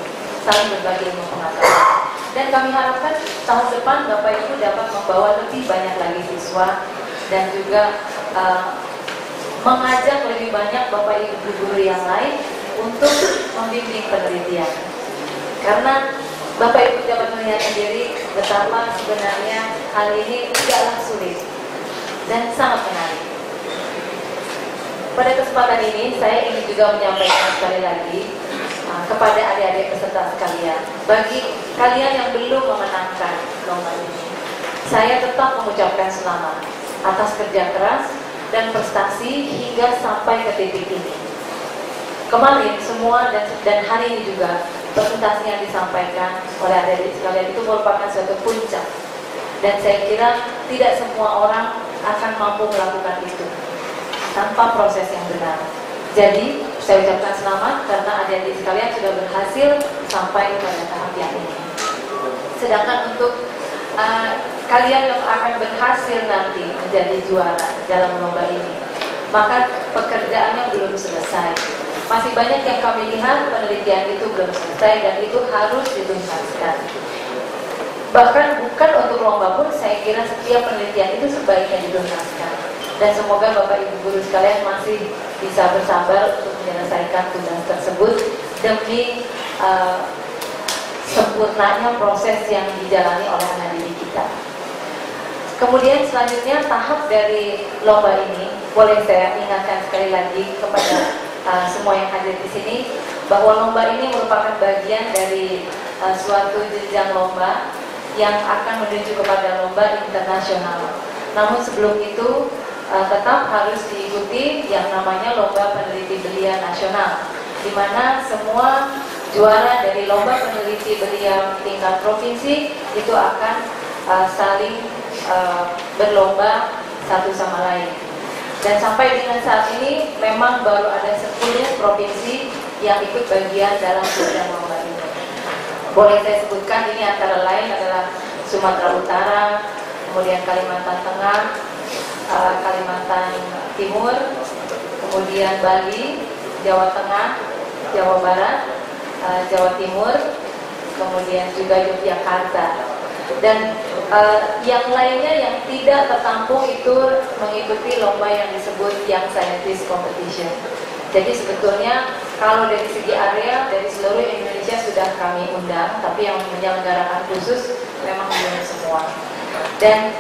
saling berbagi ilmu pengetahuan. Dan kami harapkan tahun depan Bapak Ibu dapat membawa lebih banyak lagi siswa, dan juga mengajak lebih banyak Bapak Ibu guru yang lain untuk membimbing penelitian. Karena Bapak Ibu dapat melihat sendiri betapa sebenarnya hal ini tidaklah sulit dan sangat menarik. Pada kesempatan ini saya ingin juga menyampaikan sekali lagi kepada adik-adik peserta sekalian, bagi kalian yang belum memenangkan lomba ini, saya tetap mengucapkan selamat atas kerja keras dan prestasi hingga sampai ke titik ini. Kemarin semua dan hari ini juga presentasi yang disampaikan oleh adik-adik sekalian itu merupakan suatu puncak, dan saya kira tidak semua orang akan mampu melakukan itu tanpa proses yang benar. Jadi saya ucapkan selamat karena adik-adik sekalian sudah berhasil sampai pada tahap yang ini. Sedangkan untuk kalian yang akan berhasil nanti menjadi juara dalam lomba ini, maka pekerjaannya belum selesai. Masih banyak yang kami lihat penelitian itu belum selesai, dan itu harus dituntaskan. Bahkan bukan untuk lomba pun, saya kira setiap penelitian itu sebaiknya dituntaskan. Dan semoga Bapak Ibu guru sekalian masih bisa bersabar untuk menyelesaikan tugas tersebut demi sempurnanya proses yang dijalani oleh anak didik kita. Kemudian selanjutnya tahap dari lomba ini, boleh saya ingatkan sekali lagi kepada semua yang hadir di sini bahwa lomba ini merupakan bagian dari suatu jenjang lomba yang akan menuju kepada lomba internasional. Namun sebelum itu tetap harus diikuti yang namanya Lomba Peneliti Belia Nasional, di mana semua juara dari Lomba Peneliti Belia tingkat provinsi itu akan saling berlomba satu sama lain. Dan sampai dengan saat ini memang baru ada 10 provinsi yang ikut bagian dalam program lomba ini. Boleh saya sebutkan ini antara lain adalah Sumatera Utara, kemudian Kalimantan Tengah, Kalimantan Timur, kemudian Bali, Jawa Tengah, Jawa Barat, Jawa Timur, kemudian juga Yogyakarta. Dan Yang lainnya yang tidak tertampung itu mengikuti lomba yang disebut Young Scientist Competition. Jadi sebetulnya kalau dari segi area dari seluruh Indonesia sudah kami undang, tapi yang menyelenggarakan khusus memang belum semua. Dan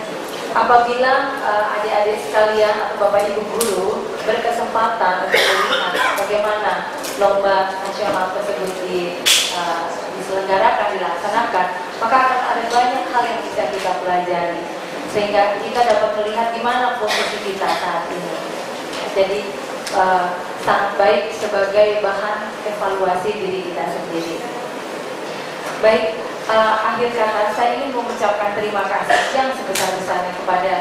apabila adik-adik sekalian atau bapak ibu guru berkesempatan untuk melihat bagaimana lomba nasional tersebut diselenggarakan, dilaksanakan, maka akan ada banyak hal yang bisa kita pelajari sehingga kita dapat melihat di mana posisi kita saat ini. Jadi sangat baik sebagai bahan evaluasi diri kita sendiri. Baik, akhir kata saya ingin mengucapkan terima kasih yang sebesar-besarnya kepada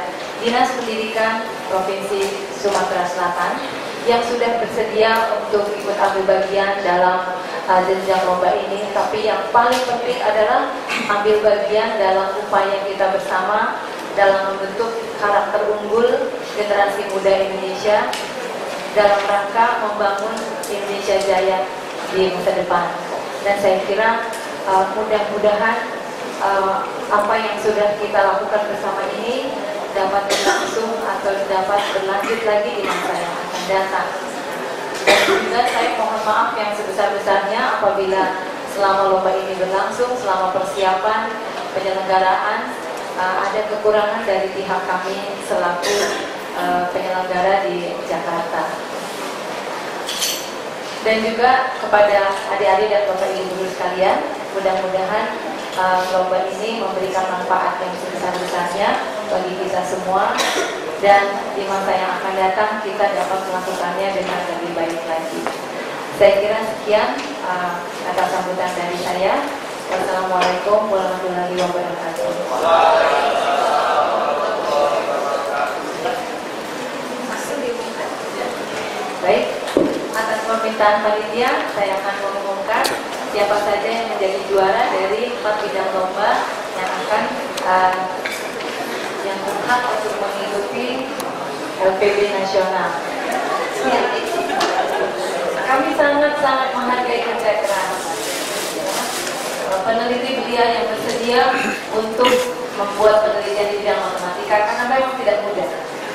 Dinas Pendidikan Provinsi Sumatera Selatan yang sudah bersedia untuk ikut ambil bagian dalam jenjang lomba ini. Tapi yang paling penting adalah ambil bagian dalam upaya kita bersama dalam membentuk karakter unggul generasi muda Indonesia dalam rangka membangun Indonesia Jaya di masa depan. Dan saya kira mudah-mudahan apa yang sudah kita lakukan bersama ini dapat berlangsung atau dapat berlanjut lagi di masa yang akan datang. Dan juga saya mohon maaf yang sebesar-besarnya apabila selama lomba ini berlangsung, selama persiapan penyelenggaraan ada kekurangan dari pihak kami selaku penyelenggara di Jakarta. Dan juga kepada adik-adik dan bapak ibu guru sekalian, mudah-mudahan lomba ini memberikan manfaat yang sebesar-besarnya bagi kita semua, dan di masa yang akan datang kita dapat melakukannya dengan lebih baik lagi. Saya kira sekian atas sambutan dari saya. Wassalamualaikum warahmatullahi wabarakatuh. Baik, atas permintaan panitia saya akan mengumumkan siapa saja yang menjadi juara dari 4 bidang lomba yang akan yang berhak untuk mengikuti LPB nasional. Ya. Kami sangat-sangat menghargai kerja keras peneliti belia yang bersedia untuk membuat penelitian di bidang matematika, karena memang tidak mudah.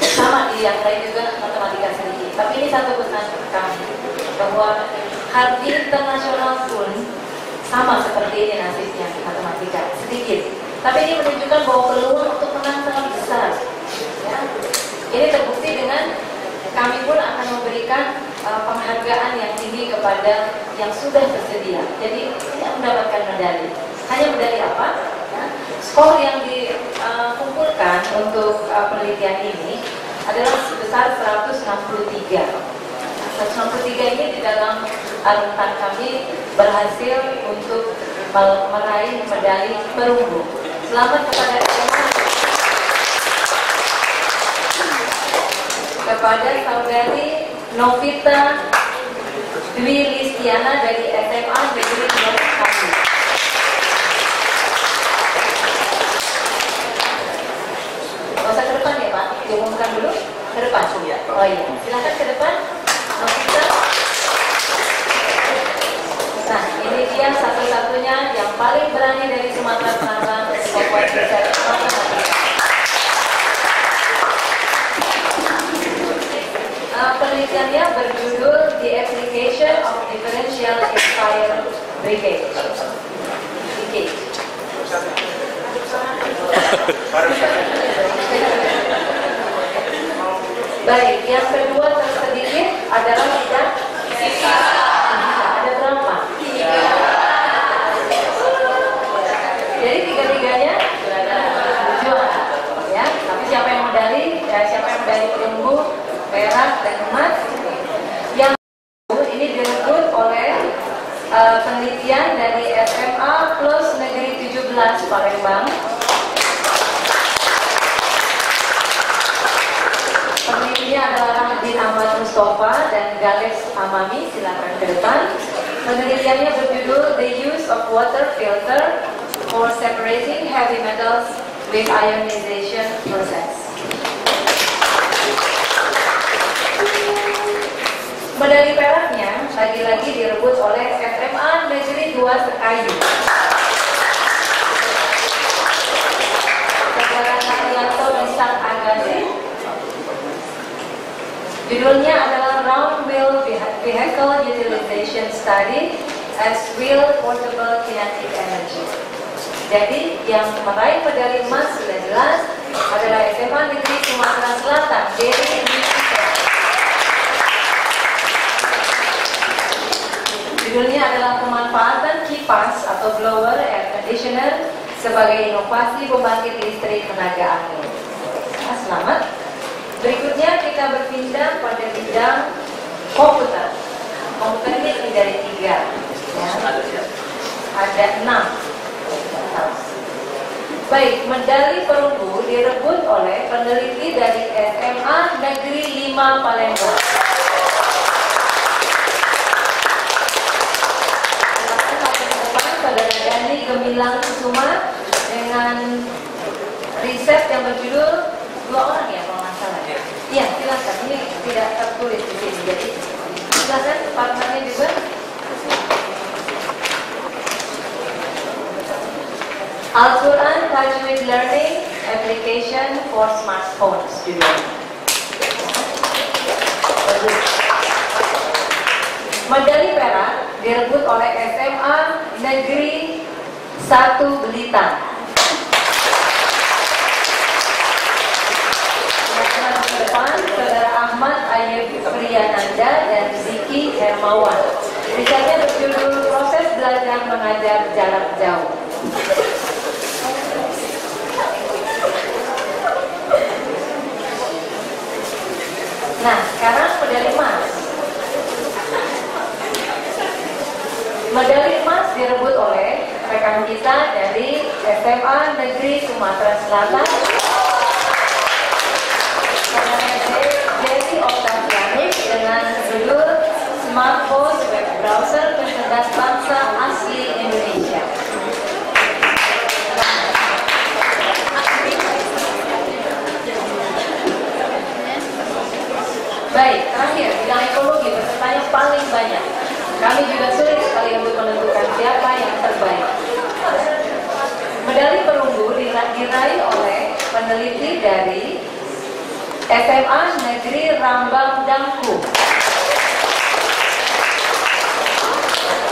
Sama di yang lain juga matematika sedikit. Tapi ini satu pesan kami bahwa hari internasional pun sama seperti ini nasibnya matematika sedikit. Tapi ini menunjukkan bahwa peluang untuk menang sangat besar. Ya. Ini terbukti dengan kami pun akan memberikan penghargaan yang tinggi kepada yang sudah bersedia. Jadi tidak mendapatkan medali. Hanya medali apa? Ya. Skor yang dikumpulkan untuk penelitian ini adalah sebesar 163. 163 ini di dalam rentan kami berhasil untuk meraih medali perunggu. Selamat kepada saudari Novita Dwi Listiana dari SMA Negeri 2 Masa ke depan ya Pak, diumumkan dulu ke depan. Oh iya, silakan ke depan. Novita. Nah, ini dia satu-satunya yang paling berani dari Sumatera Selatan untuk membuat riset matematika. Penelitiannya berjudul The Application of Differential Inspired Brigade. Baik, yang kedua tersedikit adalah bidang fisika. Ada berapa? 3. Jadi tiga-tiganya juara, ya. Tapi siapa yang medali? Siapa yang medali perunggu, perak dan emas? Yang ini direbut oleh penelitian dari SMA Plus Negeri 17 Palembang. Penelitinya adalah Rahmadin Ahmad Mustafa dan Gales Amami. Silakan ke depan. Penelitiannya berjudul The Use of Water Filter for Separating Heavy Metals with Ionization Process. Medali peraknya lagi-lagi direbut oleh SMA Negeri 2 Sekayu. Sang Agade. Judulnya adalah Round Wheel Vehicle Utilization Study as Wheel Portable Kinetic Energy. Jadi yang meraih medali emas sudah jelas adalah SMA Negeri Sumatera Selatan, Dewi Nisa. Judulnya adalah pemanfaatan kipas atau blower air conditioner sebagai inovasi pembangkit listrik tenaga angin. Nah, selamat. Berikutnya kita berpindah pada bidang komputer. Komputer ini terdiri dari 3, ya. Ada 6. Baik, medali perunggu direbut oleh peneliti dari SMA Negeri 5 Palembang. Silakan sampai ke depan Saudara Dani Gemilang Kusuma dengan riset yang berjudul 2 orang ya kalau nggak salah. Iya, silakan. Ini tidak tertulis di sini, jadi silakan partnernya juga. Al-Quran Tajwid Learning Application for Smartphones judulnya. Medali perak direbut oleh SMA Negeri 1 Belitan. Ke depan Saudara Ahmad Ayub Priyananda dan Ziki Hermawan. Risetnya berjudul Proses Belajar Mengajar Jarak Jauh. Nah, sekarang medali emas. Medali emas direbut oleh rekan kita dari SMA Negeri Sumatera Selatan, Jesse Octavianus dengan judul Smartphone Web Browser Pencerdas Bangsa Asli Indonesia. Baik, terakhir bidang ekologi pesertanya paling banyak. Kami juga sulit sekali untuk menentukan siapa yang terbaik. Medali perunggu diraih oleh peneliti dari SMA Negeri Rambang Dangku.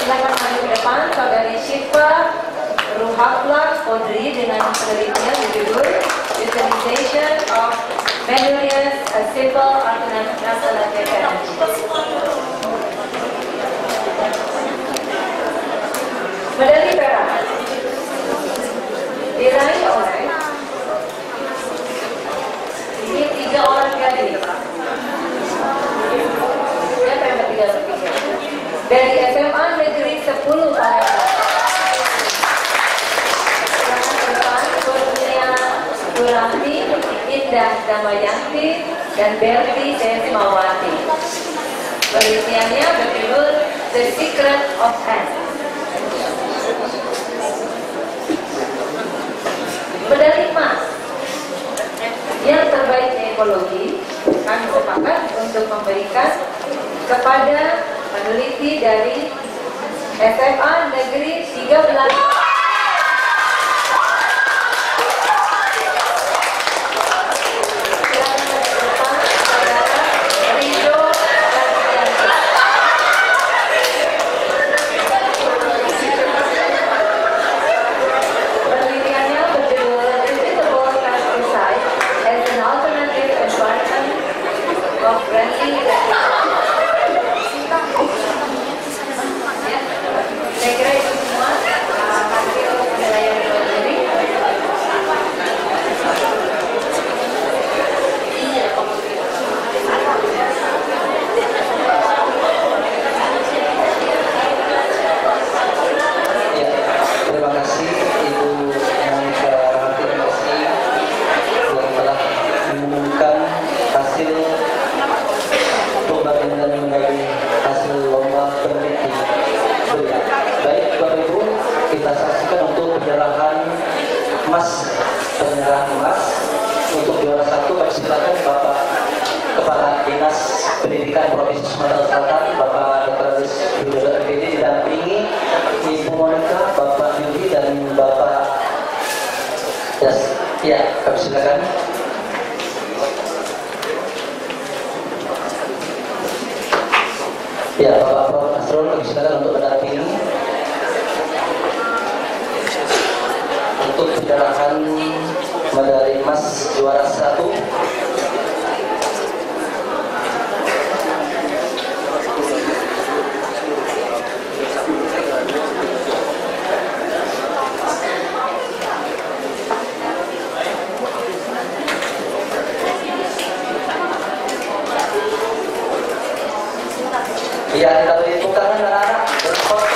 Silakan maju ke depan Saudari Syifa Ruhaflah Kodri dengan penelitian berjudul Utilization of Manualius a Simple Alternative Energy. Medali perak diraih oleh ini 3 orang gadis. Siapa yang bertiga? Dari SMA Negeri 10 Palembang. Kurnia Durahmi, Indah Damayanti, dan Berti Desmawati. Penelitiannya berjudul The Secret of Ants. Medali emas yang terbaik di ekologi kami sepakat untuk memberikan kepada peneliti dari SMA Negeri 13. Saya kira itu semua hasil penilaian ini. Ya, terima kasih Ibu Monica Rahmati yang telah mengumumkan hasil pembagian dan medali hasil lomba peneliti. Baik Bapak Ibu, kita saksikan untuk penyerahan emas. Untuk juara 1 kami silakan Bapak Kepala Dinas Pendidikan Provinsi Sumatera Selatan, Bapak Dr. Widodo MPD, didampingi Ibu Monica, Bapak Yudi, dan Bapak Yas. Ya, kami silakan. Ya, Bapak Prof. Asrul, kami silakan untuk mendampingi untuk penyerahan medali emas juara 1. Ya, kalau dibuka anak-anak bersport.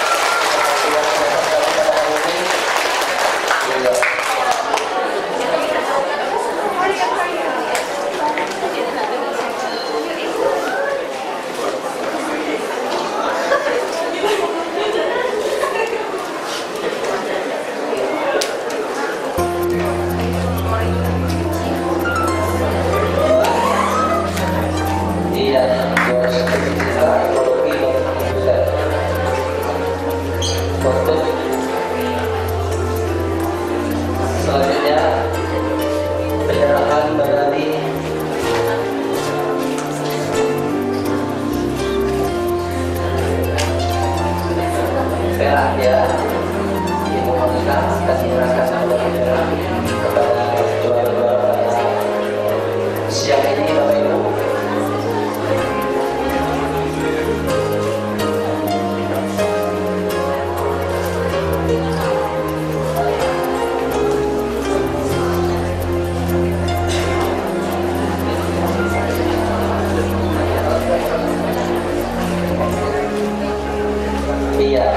Iya, untuk selanjutnya penyerahan medali perak ya, Ibu Monika akan menyerahkan medali perak kepada juara-juara siang ini, Bapak Ibu. Iya,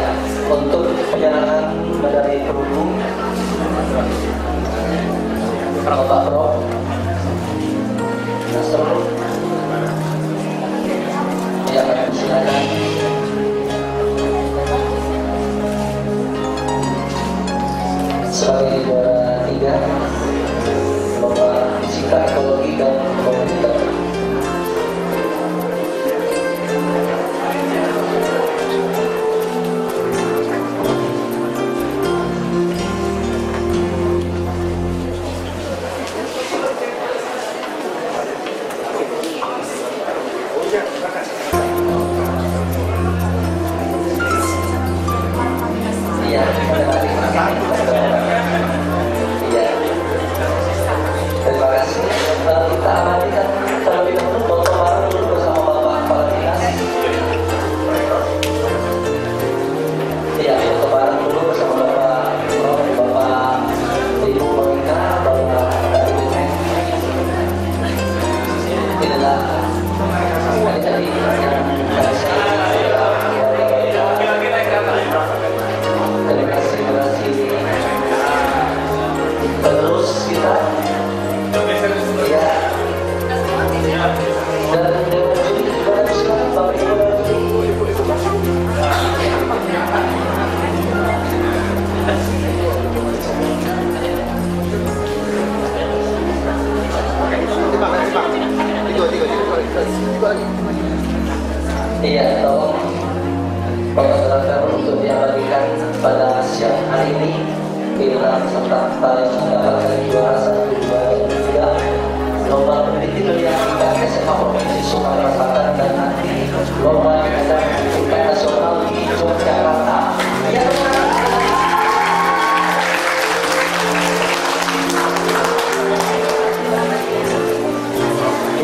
untuk penyerahan medali perunggu Bapak Prof. Nasrul, ya, silakan. Sebagai juara 3 lomba fisika, ekologi dan komputer. Iya, iya. Terima kasih. Kita amatikan terlebih dahulu foto bareng dulu bersama Bapak Kepala Dinas. Iya, foto bareng dulu bersama Bapak Ibu Monika, Bapak dari Dinas. Inilah tadi yang generasi terus kita ya, dan juga silakan Bapak Ibu iya, tolong Bapak silakan untuk diabadikan pada siang hari ini bila peserta paling mendapatkan juara 1, 2, 3 lomba peneliti dunia tingkat SMA Provinsi Sumatera Selatan dan nanti lomba tingkat nasional di Yogyakarta.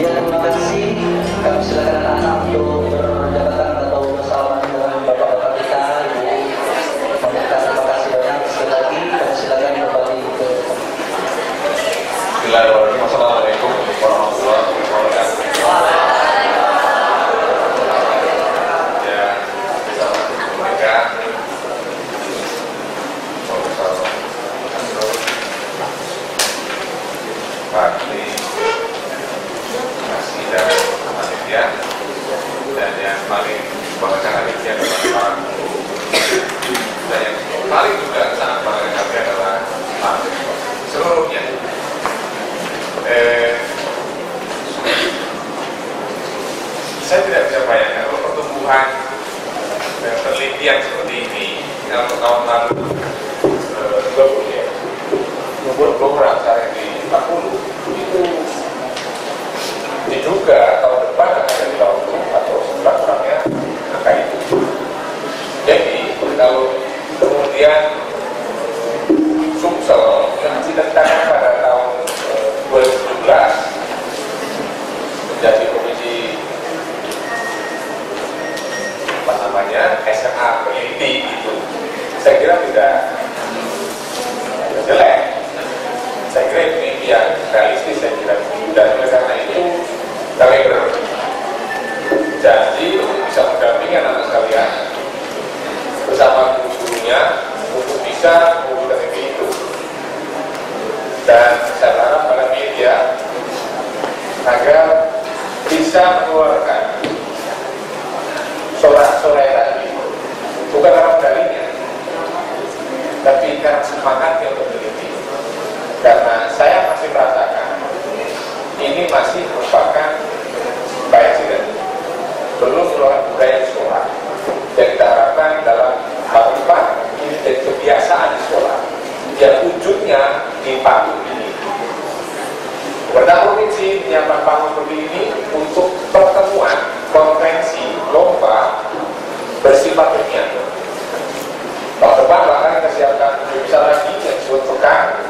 Ya, terima kasih. Kami silakan anak-anak untuk berjabatan atau bersalaman dengan bapak-bapak kita. Terima kasih banyak. Sekali lagi kami silakan kembali ke. Assalamualaikum warahmatullahi wabarakatuh. Ya, Assalamualaikum Profesor Asrul, Pak Kasih dan panitia, dan yang paling banggakan panitia adalah para guru, dan yang paling juga sangat banggakan kami adalah mahasiswa seluruhnya. Saya tidak bisa bayangkan kalau pertumbuhan dan penelitian seperti ini kalau tahun lalu 20 ya, program sekarang di 40 itu diduga tahun depan akan jadi 20 atau sebelah kurangnya angka yang realistis saya kira. Dan oleh karena itu kami berjanji untuk bisa mendampingi anak-anak sekalian bersama guru-gurunya untuk bisa mewujudkan mimpi itu. Dan saya berharap pada media agar bisa mengeluarkan sorak-sorai tadi, bukan karena medalinya, tapi karena semangatnya untuk meneliti. Karena saya masih merasakan ini masih merupakan bias dan belum merupakan budaya di sekolah. Yang kita harapkan dalam hal depan ini jadi kebiasaan di sekolah yang wujudnya di panggung ini. Pemerintah provinsi menyiapkan panggung seperti ini untuk pertemuan, konferensi, lomba bersifat ilmiah. Tahun depan bahkan kita siapkan lebih besar lagi yang disebut pekan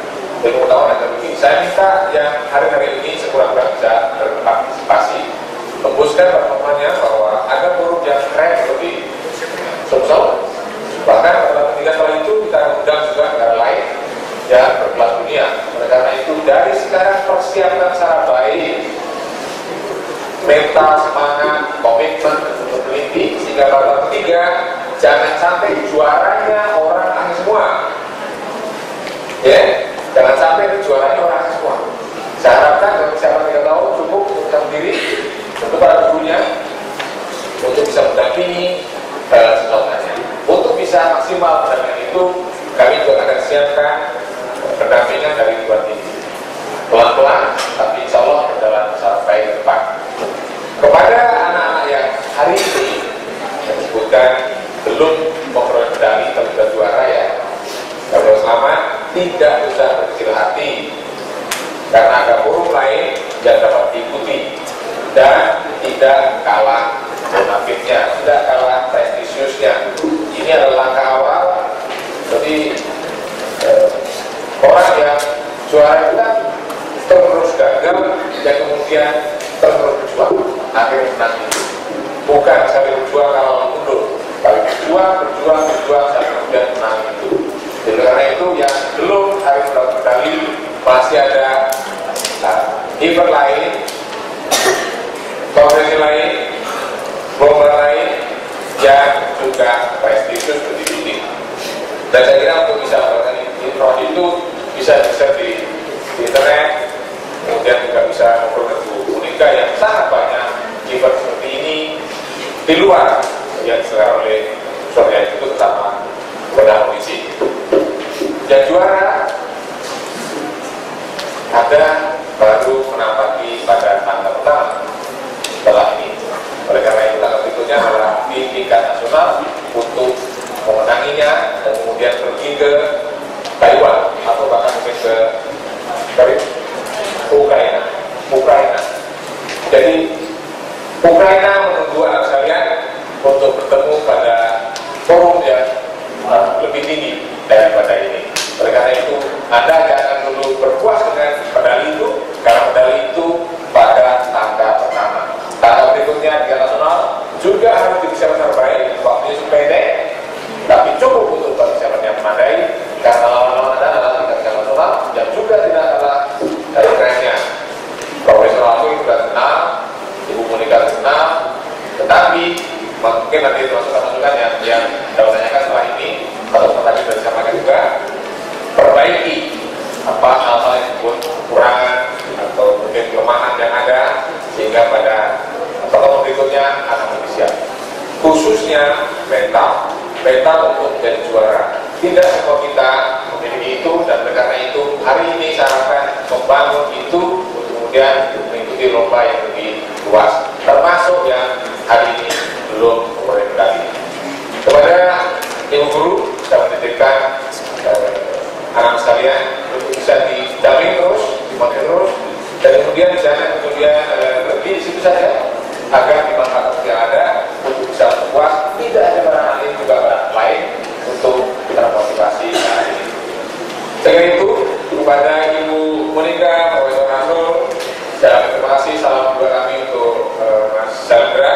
ilmu pengetahuan dan teknologi. Saya minta yang hari-hari ini sekurang-kurangnya bisa berpartisipasi, membuskan pertemuannya bahwa ada forum yang keren seperti Sumsel. Bahkan pada ketiga setelah itu kita undang juga negara lain yang berkelas dunia. Oleh karena itu dari sekarang persiapkan secara baik, mental, semangat, komitmen untuk meneliti, sehingga pada ketiga jangan sampai juaranya orang asing semua. Ya, jangan sampai juaranya orang asing semua. Saya harapkan dalam persiapan 3 tahun cukup untuk kita sendiri, untuk para gurunya, untuk bisa mendampingi sesuatunya. Untuk bisa maksimal mendampingi itu, kami juga akan siapkan pendampingan dari luar ini. Pelan-pelan, tapi insya Allah berjalan secara baik ke depan. Kepada anak-anak yang hari ini yang disebutkan belum memperoleh medali tapi sudah juara ya, kalau selamat, tidak usah berkecil hati karena ada forum lain yang dapat diikuti dan tidak kalah bonafitnya, tidak kalah prestisiusnya. Ini adalah langkah awal. Jadi orang yang juara itu kan terus gagal dan kemudian terus berjuang akhirnya menang itu. Bukan sambil berjuang kalau mundur, tapi berjuang sampai kemudian menang itu. Jadi karena itu yang belum hari mendapat medali masih ada event lain, konferensi lain, lomba lain yang juga prestisius berdiri. Dan saya kira untuk bisa melakukan itu bisa di internet, kemudian juga bisa ngobrol dengan Bu Monika yang sangat banyak event seperti ini di luar yang diselenggarakan oleh Surya itu bersama pemerintah provinsi. Yang juara ada baru menapaki pada tanggal pertama setelah ini. Oleh karena itu tanggal berikutnya adalah di tingkat nasional untuk memenanginya dan kemudian pergi ke Taiwan atau bahkan mungkin ke Ukraina. Jadi Ukraina menunggu anak sekalian untuk bertemu pada forum yang lebih tinggi daripada ini. Oleh karena itu Anda jangan dulu berpuas dengan medali itu, karena medali itu pada tangga pertama. Tangga berikutnya tingkat nasional juga harus dipersiapkan secara baik, waktunya sependek, tapi cukup untuk persiapan yang memadai, karena lawan-lawan Anda adalah tingkat nasional yang juga tidak kalah dari kerennya. Profesor aku sudah kenal, Ibu Monika kenal, tetapi mungkin nanti masukan-masukan yang dapat tanyakan setelah ini, atau tadi sudah disampaikan juga, perbaiki apa hal-hal yang kekurangan atau mungkin kelemahan yang ada, sehingga pada pertemuan berikutnya akan lebih siap. Khususnya mental untuk menjadi juara. Tidak semua kita memiliki itu, dan karena itu hari ini saya akan membangun itu untuk kemudian mengikuti lomba yang lebih luas, termasuk yang hari ini belum memperoleh medali. Kepada ibu guru, saya menitipkan anak sekalian untuk bisa didampingi terus, dimonitor terus, dan kemudian jangan kemudian berhenti di situ saja, agar di masyarakat yang ada untuk bisa puas, tidak ada barang lain juga barang lain untuk termotivasi hari ini. Dengan itu, kepada Ibu Monika, Profesor Nasrul, saya terima kasih, salam juga kami untuk Mas Sandra,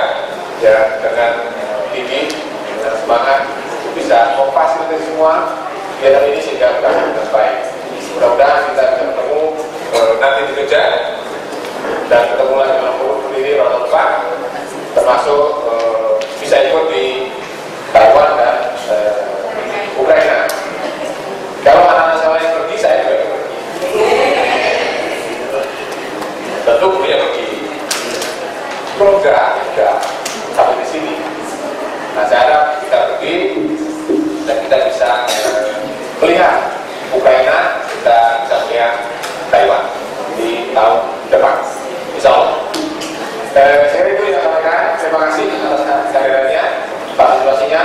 ya, dengan tinggi, dengan semangat untuk bisa memfasilitasi semua kegiatan ini sehingga berjalan dengan baik. Mudah-mudahan kita bisa bertemu nanti di Jogja dan ketemu lagi dengan pendiri Roda 4, termasuk bisa ikut di Taiwan dan Ukraina. Kalau anak-anak saya yang pergi, saya juga ikut pergi. Tentu punya pergi. Kalau enggak sampai di sini. Nah, saya harap kita pergi dan kita bisa melihat Ukraina, kita bisa melihat Taiwan di tahun depan, insya Allah. Saya itu yang sampaikan. Terima kasih atas kehadirannya, partisipasinya.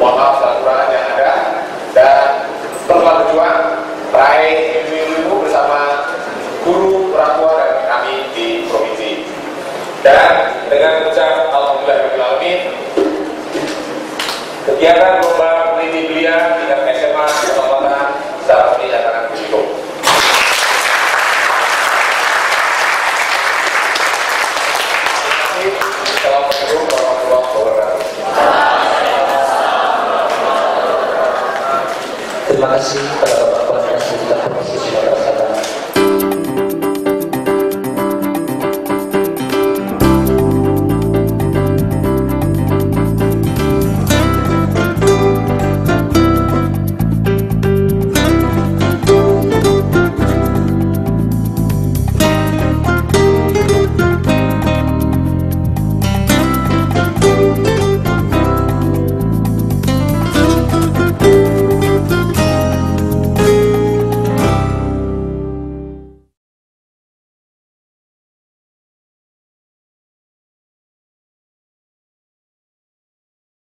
Mohon maaf segala kekurangan yang ada, dan teruslah berjuang raih ilmu bersama guru, orang tua, dan kami di provinsi. Dan dengan mengucap alhamdulillahirabbil alamin, kegiatan